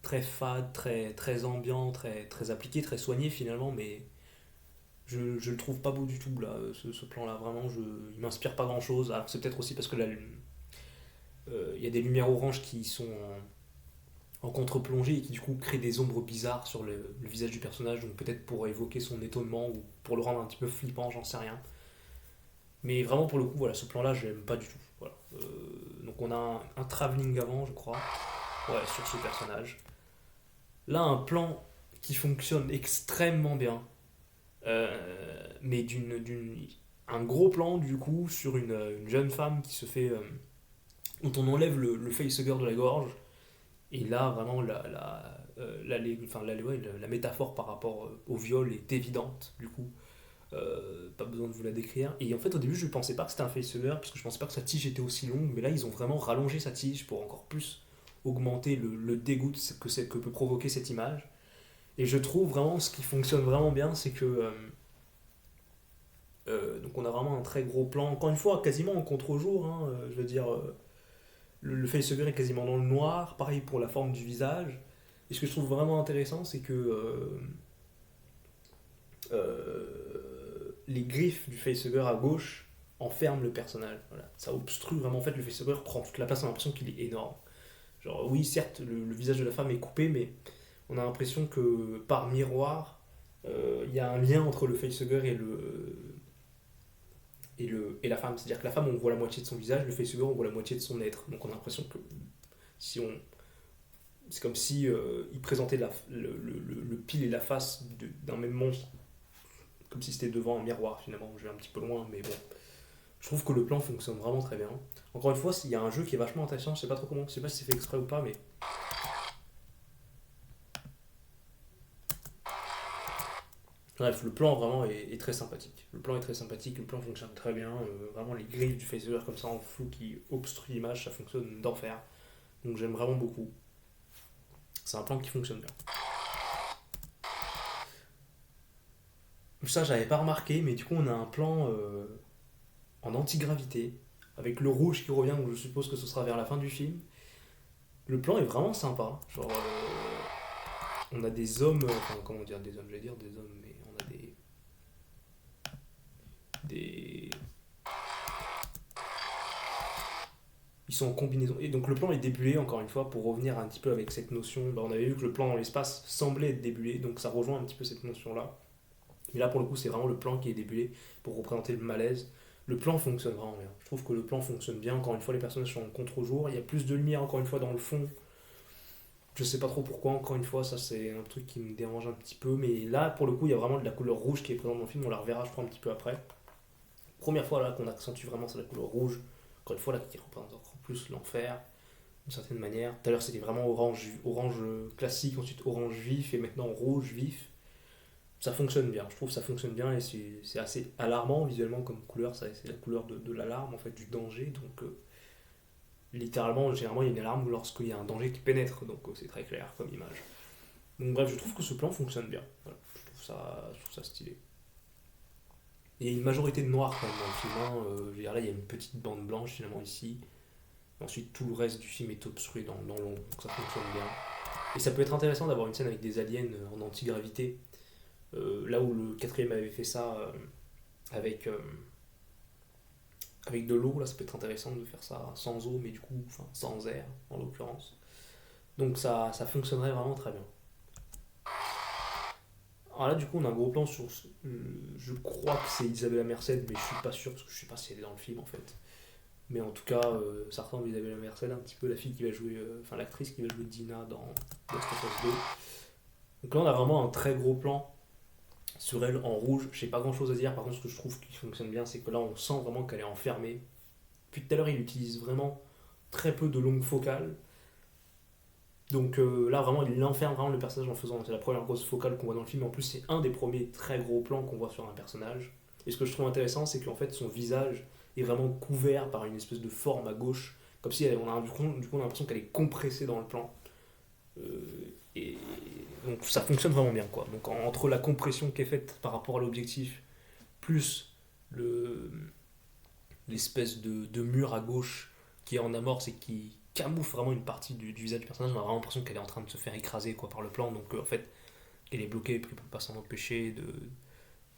très fade, très ambiant, très appliqué, très soigné finalement, mais je le trouve pas beau du tout là, ce plan-là. Vraiment, il m'inspire pas grand-chose. Alors c'est peut-être aussi parce que là, il y a des lumières oranges qui sont en contre-plongée et qui du coup créent des ombres bizarres sur le visage du personnage. Donc peut-être pour évoquer son étonnement ou pour le rendre un petit peu flippant, j'en sais rien. Mais vraiment pour le coup, voilà, ce plan-là, je l'aime pas du tout. Voilà. Donc on a un travelling avant, je crois, ouais, sur ce personnage. Là, un plan qui fonctionne extrêmement bien. Mais un gros plan du coup sur une jeune femme qui se fait dont on enlève le facehugger de la gorge et là vraiment la métaphore par rapport au viol est évidente du coup. Pas besoin de vous la décrire et en fait au début je pensais pas que c'était un facehugger parce que je pensais pas que sa tige était aussi longue, mais là ils ont vraiment rallongé sa tige pour encore plus augmenter le dégoût que peut provoquer cette image. Et je trouve vraiment ce qui fonctionne vraiment bien, c'est que donc on a vraiment un très gros plan, encore une fois quasiment en contre-jour, hein, je veux dire, le facehugger est quasiment dans le noir, pareil pour la forme du visage, Et ce que je trouve vraiment intéressant, c'est que les griffes du facehugger à gauche enferment le personnage. Voilà. Ça obstrue vraiment, en fait, le facehugger prend toute la place, on a l'impression qu'il est énorme. Genre, oui, certes, le visage de la femme est coupé, mais on a l'impression que par miroir, il y a un lien entre le facehugger et la femme. C'est-à-dire que la femme, on voit la moitié de son visage, le facehugger, on voit la moitié de son être. Donc on a l'impression que si on. C'est comme si il présentait le pile et la face d'un même monstre, comme si c'était devant un miroir finalement. Je vais un petit peu loin, mais bon. Je trouve que le plan fonctionne vraiment très bien. Encore une fois, il y a un jeu qui est vachement intéressant, je sais pas trop comment, je sais pas si c'est fait exprès ou pas, mais. Bref, le plan vraiment est très sympathique. Le plan est très sympathique, le plan fonctionne très bien. Vraiment, les griffes du facehugger comme ça en flou qui obstruent l'image, ça fonctionne d'enfer. Donc j'aime vraiment beaucoup. C'est un plan qui fonctionne bien. Ça, j'avais pas remarqué, mais du coup, on a un plan en antigravité, avec le rouge qui revient, donc je suppose que ce sera vers la fin du film. Le plan est vraiment sympa. Genre, on a des hommes, enfin, comment dire des hommes, j'allais dire des hommes, mais on a des. Ils sont en combinaison. Et donc le plan est débulé, encore une fois, pour revenir un petit peu avec cette notion. Bah, on avait vu que le plan dans l'espace semblait être débulé, donc ça rejoint un petit peu cette notion-là. Mais là, pour le coup, c'est vraiment le plan qui est débulé pour représenter le malaise. Le plan fonctionne vraiment bien. Je trouve que le plan fonctionne bien. Encore une fois, les personnages sont en contre-jour. Il y a plus de lumière, encore une fois, dans le fond. Je sais pas trop pourquoi, encore une fois, ça c'est un truc qui me dérange un petit peu. Mais là, pour le coup, il y a vraiment de la couleur rouge qui est présente dans le film. On la reverra, je crois, un petit peu après. Première fois là qu'on accentue vraiment sur la couleur rouge. Encore une fois, là, qui représente encore plus l'enfer, d'une certaine manière. Tout à l'heure, c'était vraiment orange, orange classique, ensuite orange vif, et maintenant rouge vif. Ça fonctionne bien, je trouve que ça fonctionne bien et c'est assez alarmant visuellement comme couleur, c'est la couleur de l'alarme en fait, du danger, donc littéralement, généralement il y a une alarme lorsqu'il y a un danger qui pénètre, donc c'est très clair comme image. Donc bref, je trouve que ce plan fonctionne bien, voilà, je trouve ça stylé. Il y a une majorité de noirs quand même dans le film, hein. Je veux dire, là il y a une petite bande blanche finalement ici, ensuite tout le reste du film est obstrué dans l'ombre, donc ça fonctionne bien. Et ça peut être intéressant d'avoir une scène avec des aliens en antigravité. Là où le quatrième avait fait ça avec, avec de l'eau, là ça peut être intéressant de faire ça sans eau, mais du coup, enfin sans air en l'occurrence. Donc ça fonctionnerait vraiment très bien. Alors là, du coup, on a un gros plan sur. Je crois que c'est Isabella Merced, mais je suis pas sûr parce que je sais pas si elle est dans le film en fait. Mais en tout cas, ça ressemble à Isabella Merced, un petit peu la fille qui va jouer. Enfin, l'actrice qui va jouer Dina dans Last of Us 2. Donc là, on a vraiment un très gros plan sur elle en rouge. Je n'ai pas grand chose à dire, par contre, ce que je trouve qui fonctionne bien, c'est que là, on sent vraiment qu'elle est enfermée. Puis tout à l'heure, il utilise vraiment très peu de longues focales. Donc là, vraiment, il enferme vraiment le personnage en faisant. C'est la première grosse focale qu'on voit dans le film. En plus, c'est un des premiers très gros plans qu'on voit sur un personnage. Et ce que je trouve intéressant, c'est qu'en fait, son visage est vraiment couvert par une espèce de forme à gauche. Comme si on a, du coup, on a l'impression qu'elle est compressée dans le plan. Et donc ça fonctionne vraiment bien, quoi. Donc entre la compression qui est faite par rapport à l'objectif, plus le, l'espèce de mur à gauche qui est en amorce et qui camoufle vraiment une partie du visage du personnage, on a vraiment l'impression qu'elle est en train de se faire écraser, quoi, par le plan. Donc en fait, qu'elle est bloquée et qu'elle peut pas s'en empêcher,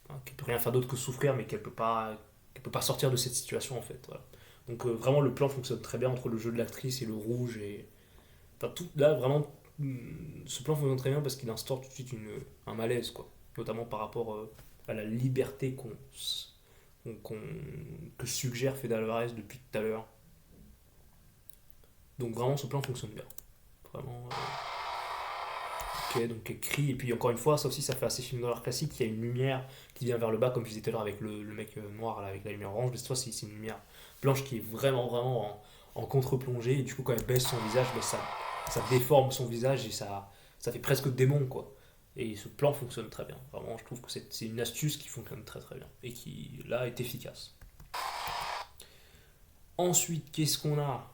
enfin, qu'elle peut rien faire d'autre que souffrir, mais qu'elle peut pas sortir de cette situation, en fait. Voilà. Donc vraiment, le plan fonctionne très bien entre le jeu de l'actrice et le rouge. Et enfin, tout, là, vraiment, ce plan fonctionne très bien parce qu'il instaure tout de suite un malaise, quoi. Notamment par rapport à la liberté qu'on- que suggère Fede Alvarez depuis tout à l'heure. Donc vraiment, ce plan fonctionne bien. Vraiment. Ok, donc écrit, et puis encore une fois, ça aussi, ça fait assez film d'horreur classique. Il y a une lumière qui vient vers le bas, comme je disais tout à l'heure avec le mec noir là, avec la lumière orange, mais cette fois, c'est une lumière blanche qui est vraiment en contre-plongée, et du coup, quand elle baisse son visage, ben, ça déforme son visage et ça fait presque démon, quoi. Et ce plan fonctionne très bien. Vraiment, je trouve que c'est une astuce qui fonctionne très très bien et qui, là, est efficace. Ensuite, qu'est-ce qu'on a?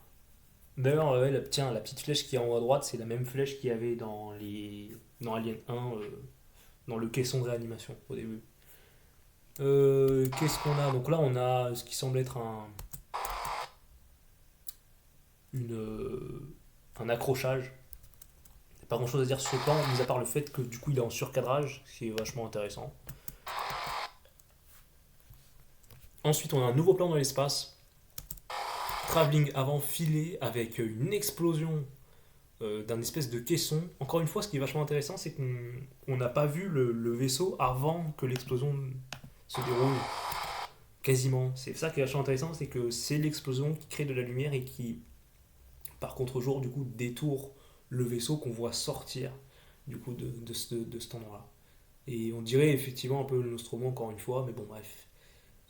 D'ailleurs, tiens, la petite flèche qui est en haut à droite, c'est la même flèche qu'il y avait dans Alien 1, dans le caisson de réanimation au début. Qu'est-ce qu'on a? Donc là, on a ce qui semble être une, un accrochage pas grand chose à dire sur ce plan, mis à part le fait que du coup il est en surcadrage, ce qui est vachement intéressant. Ensuite, on a un nouveau plan dans l'espace. Travelling avant filé avec une explosion d'un espèce de caisson. Encore une fois, ce qui est vachement intéressant, c'est qu'on n'a pas vu le vaisseau avant que l'explosion se déroule. Quasiment. C'est ça qui est vachement intéressant, c'est que c'est l'explosion qui crée de la lumière et qui, par contre-jour, du coup, détourne le vaisseau qu'on voit sortir du coup de cet endroit-là. Et on dirait effectivement un peu le Nostromo encore une fois, mais bon, bref.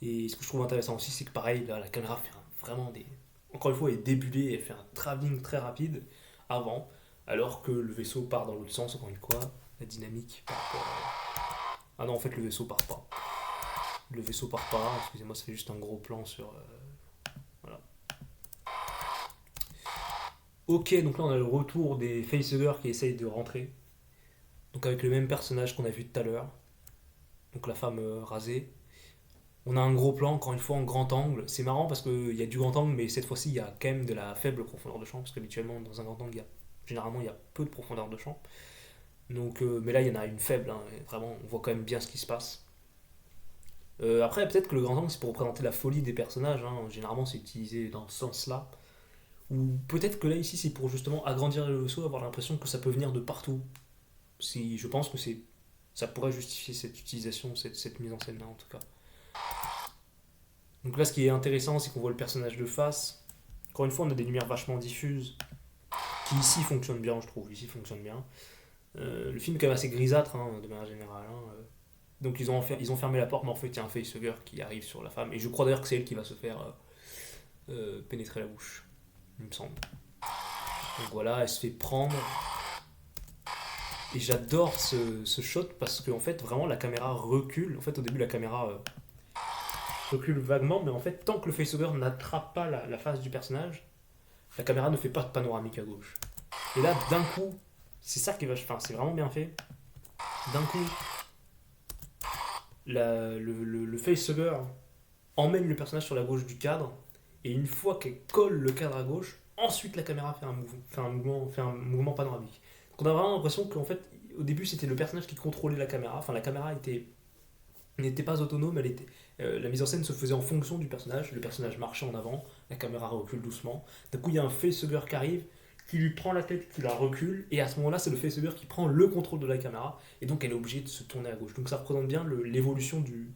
Et ce que je trouve intéressant aussi, c'est que pareil, là, la caméra fait vraiment des. Encore une fois, elle est débulée, elle fait un travelling très rapide avant, alors que le vaisseau part dans l'autre sens, encore une fois, la dynamique par rapport Ah non, en fait, le vaisseau part pas. Le vaisseau part pas, excusez-moi, ça fait juste un gros plan sur. Voilà. Ok, donc là, on a le retour des facehuggers qui essayent de rentrer. Donc avec le même personnage qu'on a vu tout à l'heure. Donc la femme rasée. On a un gros plan, encore une fois en grand angle. C'est marrant parce qu'il y a du grand angle, mais cette fois-ci, il y a quand même de la faible profondeur de champ. Parce qu'habituellement, dans un grand angle, généralement, il y a peu de profondeur de champ. Donc, mais là, il y en a une faible. Hein, et vraiment, on voit quand même bien ce qui se passe. Après, peut-être que le grand angle, c'est pour représenter la folie des personnages. Hein. Généralement, c'est utilisé dans ce sens-là. Ou peut-être que là, ici, c'est pour justement agrandir le vaisseau, avoir l'impression que ça peut venir de partout. Si, je pense que ça pourrait justifier cette utilisation, cette mise en scène-là, en tout cas. Donc là, ce qui est intéressant, c'est qu'on voit le personnage de face. Encore une fois, on a des lumières vachement diffuses, qui ici fonctionnent bien, je trouve. Ici fonctionnent bien. Le film est quand même assez grisâtre, hein, de manière générale. Hein. Donc ils ont fermé la porte, mais en fait, il y a un facehugger qui arrive sur la femme. Et je crois d'ailleurs que c'est elle qui va se faire pénétrer la bouche, il me semble. Donc voilà, elle se fait prendre. Et j'adore ce shot parce qu'en fait, vraiment, la caméra recule. En fait, au début, la caméra recule vaguement, mais en fait, tant que le facehugger n'attrape pas la face du personnage, la caméra ne fait pas de panoramique à gauche. Et là, d'un coup, c'est ça qui va. Enfin, c'est vraiment bien fait. D'un coup, le facehugger emmène le personnage sur la gauche du cadre, et une fois qu'elle colle le cadre à gauche, ensuite la caméra fait un mouvement panoramique. Donc on a vraiment l'impression qu'en fait, au début, c'était le personnage qui contrôlait la caméra. Enfin, la caméra n'était pas autonome, la mise en scène se faisait en fonction du personnage. Le personnage marchait en avant, la caméra recule doucement. D'un coup, il y a un facehugger qui arrive, qui lui prend la tête, qui la recule, et à ce moment-là, c'est le facehugger qui prend le contrôle de la caméra, et donc elle est obligée de se tourner à gauche. Donc ça représente bien l'évolution du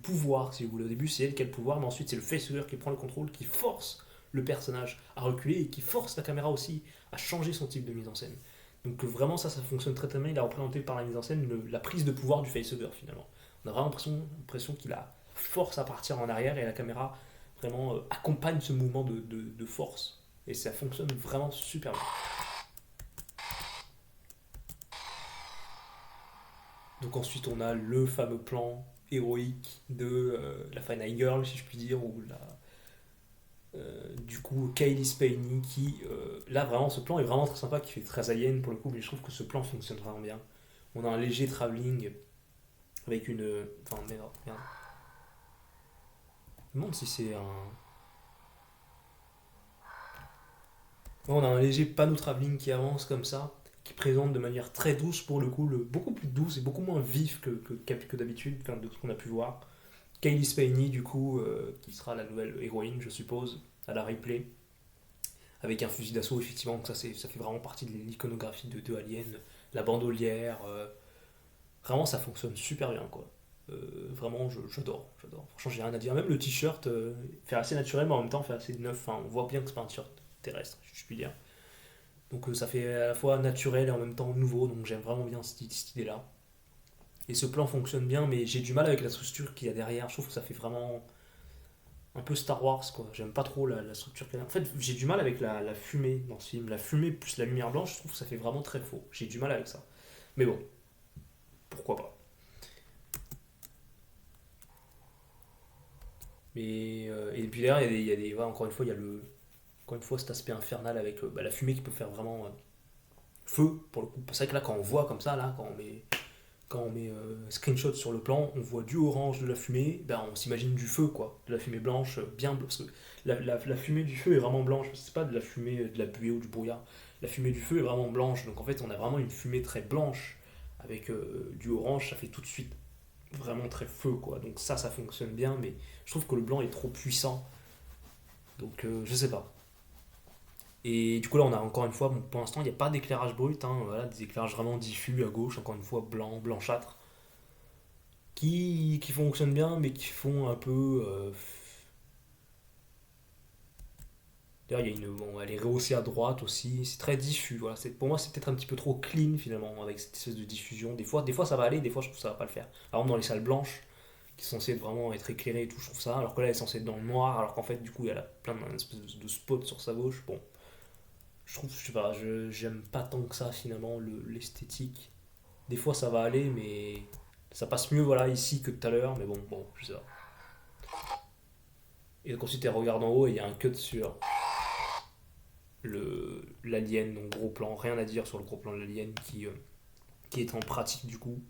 pouvoir, si vous voulez. Au début, c'est elle qui a le pouvoir, mais ensuite, c'est le facehugger qui prend le contrôle, qui force le personnage à reculer, et qui force la caméra aussi à changer son type de mise en scène. Donc vraiment, ça fonctionne très très bien. Il a représenté par la mise en scène la prise de pouvoir du facehugger, finalement. On a vraiment l'impression qu'il a force à partir en arrière, et la caméra vraiment accompagne ce mouvement de force. Et ça fonctionne vraiment super bien. Donc ensuite, on a le fameux plan héroïque de la Final Girl, si je puis dire, ou du coup Kaylee Spaeny qui, là vraiment, ce plan est vraiment très sympa, qui fait très alien pour le coup, mais je trouve que ce plan fonctionne vraiment bien. On a un léger travelling avec une. Enfin, merde. Je me demande si c'est un. On a un léger panneau travelling qui avance comme ça, qui présente de manière très douce pour le coup, beaucoup plus douce et beaucoup moins vif que d'habitude, enfin, de ce qu'on a pu voir. Kaylee Spaeny, du coup, qui sera la nouvelle héroïne, je suppose, à la replay, avec un fusil d'assaut, effectivement, donc ça fait vraiment partie de l'iconographie de Alien, la bandolière, vraiment ça fonctionne super bien, quoi. Vraiment, j'adore. Franchement, j'ai rien à dire. Même le t-shirt fait assez naturel, mais en même temps fait assez neuf. Enfin, on voit bien que c'est pas un t-shirt terrestre, si je puis dire. Donc ça fait à la fois naturel et en même temps nouveau, donc j'aime vraiment bien cette idée-là. Et ce plan fonctionne bien, mais j'ai du mal avec la structure qu'il y a derrière. Je trouve que ça fait vraiment un peu Star Wars, quoi. J'aime pas trop la structure qu'il y a. En fait, j'ai du mal avec la fumée dans ce film. La fumée plus la lumière blanche, je trouve que ça fait vraiment très faux. J'ai du mal avec ça. Mais bon, pourquoi pas. Et puis derrière, voilà, encore une fois, il y a encore une fois cet aspect infernal avec la fumée qui peut faire vraiment feu pour le coup. C'est vrai que là, quand on voit comme ça, là, quand on met screenshot sur le plan, on voit du orange, de la fumée, ben on s'imagine du feu, quoi. De la fumée blanche, bien bleue. Parce que la fumée du feu est vraiment blanche, c'est pas de la fumée, de la buée ou du brouillard. la fumée du feu est vraiment blanche. Donc en fait, on a vraiment une fumée très blanche avec du orange, ça fait tout de suite vraiment très feu, quoi. Donc ça fonctionne bien, mais je trouve que le blanc est trop puissant. Donc je sais pas. Et du coup là on a encore une fois, bon, pour l'instant il n'y a pas d'éclairage brut, hein, voilà, des éclairages vraiment diffus à gauche, encore une fois blanc, blanchâtre, qui fonctionnent bien mais qui font un peu... D'ailleurs il y a une... Bon, elle est rehaussée à droite aussi, c'est très diffus, voilà. Pour moi c'est peut-être un petit peu trop clean finalement avec cette espèce de diffusion. Des fois ça va aller, des fois je trouve que ça va pas le faire. Par exemple dans les salles blanches, qui sont censées vraiment être éclairées et tout, je trouve ça, alors que là elle est censée être dans le noir, alors qu'en fait du coup il y a plein de spots sur sa gauche, bon. Je trouve, je sais pas, j'aime pas tant que ça finalement l'esthétique. Des fois ça va aller, mais ça passe mieux voilà ici que tout à l'heure, mais bon, je sais pas. Et donc ensuite elle regarde en haut et il y a un cut sur l'alien, donc gros plan, rien à dire sur le gros plan de l'alien qui est en pratique du coup.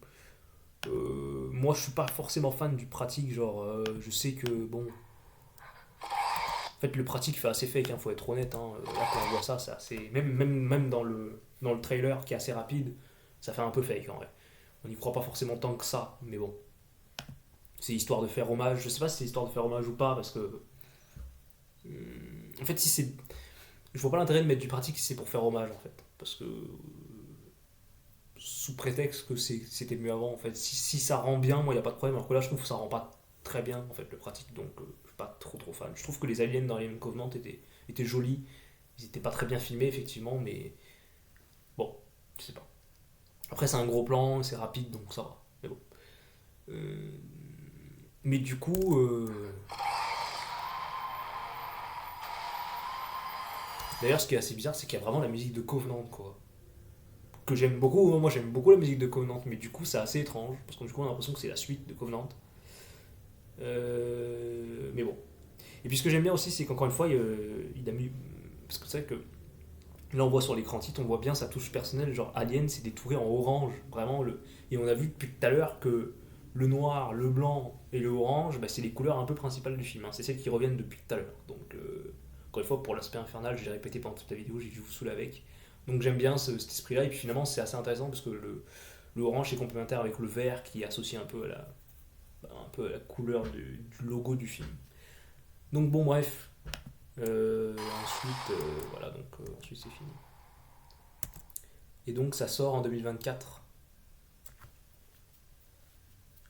Moi je suis pas forcément fan du pratique, genre je sais que bon. En fait le pratique fait assez fake, hein, faut être honnête. Hein. Là quand on voit ça, c'est même dans le trailer qui est assez rapide, ça fait un peu fake en vrai. On n'y croit pas forcément tant que ça, mais bon. C'est histoire de faire hommage. Je sais pas si c'est histoire de faire hommage ou pas, parce que. En fait, si c'est. Je vois pas l'intérêt de mettre du pratique si c'est pour faire hommage, en fait. Parce que. Sous prétexte que c'était mieux avant, en fait. Si ça rend bien, moi, y a pas de problème. Alors que là, je trouve que ça rend pas très bien, en fait, le pratique. Donc, je suis pas trop fan. Je trouve que les aliens dans Alien Covenant étaient jolis. Ils étaient pas très bien filmés, effectivement, mais. Bon, je sais pas. Après, c'est un gros plan, c'est rapide, donc ça va. Mais bon. Euh, Mais du coup, d'ailleurs, ce qui est assez bizarre, c'est qu'il y a vraiment la musique de Covenant, quoi. Que j'aime beaucoup, hein. Moi j'aime beaucoup la musique de Covenant, mais du coup, c'est assez étrange, parce que du coup, on a l'impression que c'est la suite de Covenant. Mais bon. Et puis ce que j'aime bien aussi, c'est qu'encore une fois, il a mis. Parce que c'est vrai que là, on voit sur l'écran titre, on voit bien sa touche personnelle, genre Alien, c'est détouré en orange, vraiment. Et on a vu depuis tout à l'heure que le noir, le blanc et le orange, bah, c'est les couleurs un peu principales du film, hein. C'est celles qui reviennent depuis tout à l'heure. Donc, encore une fois, pour l'aspect infernal, j'ai répété pendant toute la vidéo, j'ai dû vous saouler avec. Donc j'aime bien cet esprit-là, et puis finalement, c'est assez intéressant parce que le orange est complémentaire avec le vert qui est associé un peu à la couleur du logo du film. Donc bon, bref. Voilà, donc ensuite c'est fini. Et donc ça sort en 2024.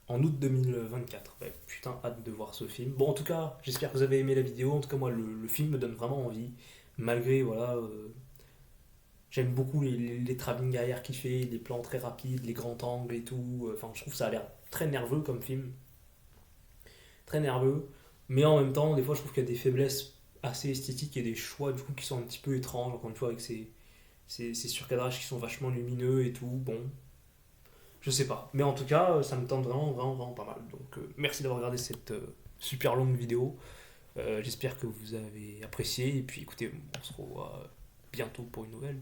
En août 2024. Ouais, putain, hâte de voir ce film. Bon, en tout cas, j'espère que vous avez aimé la vidéo. En tout cas, moi, le film me donne vraiment envie. Malgré, voilà, j'aime beaucoup les travelling arrière qu'il fait, les plans très rapides, les grands angles et tout. Enfin, je trouve que ça a l'air très nerveux comme film. Très nerveux. Mais en même temps, des fois, je trouve qu'il y a des faiblesses assez esthétiques et des choix, du coup, qui sont un petit peu étranges. Encore une fois, avec ces surcadrages qui sont vachement lumineux et tout. Bon, je sais pas. Mais en tout cas, ça me tente vraiment pas mal. Donc, merci d'avoir regardé cette super longue vidéo. J'espère que vous avez apprécié. Et puis, écoutez, on se revoit bientôt pour une nouvelle.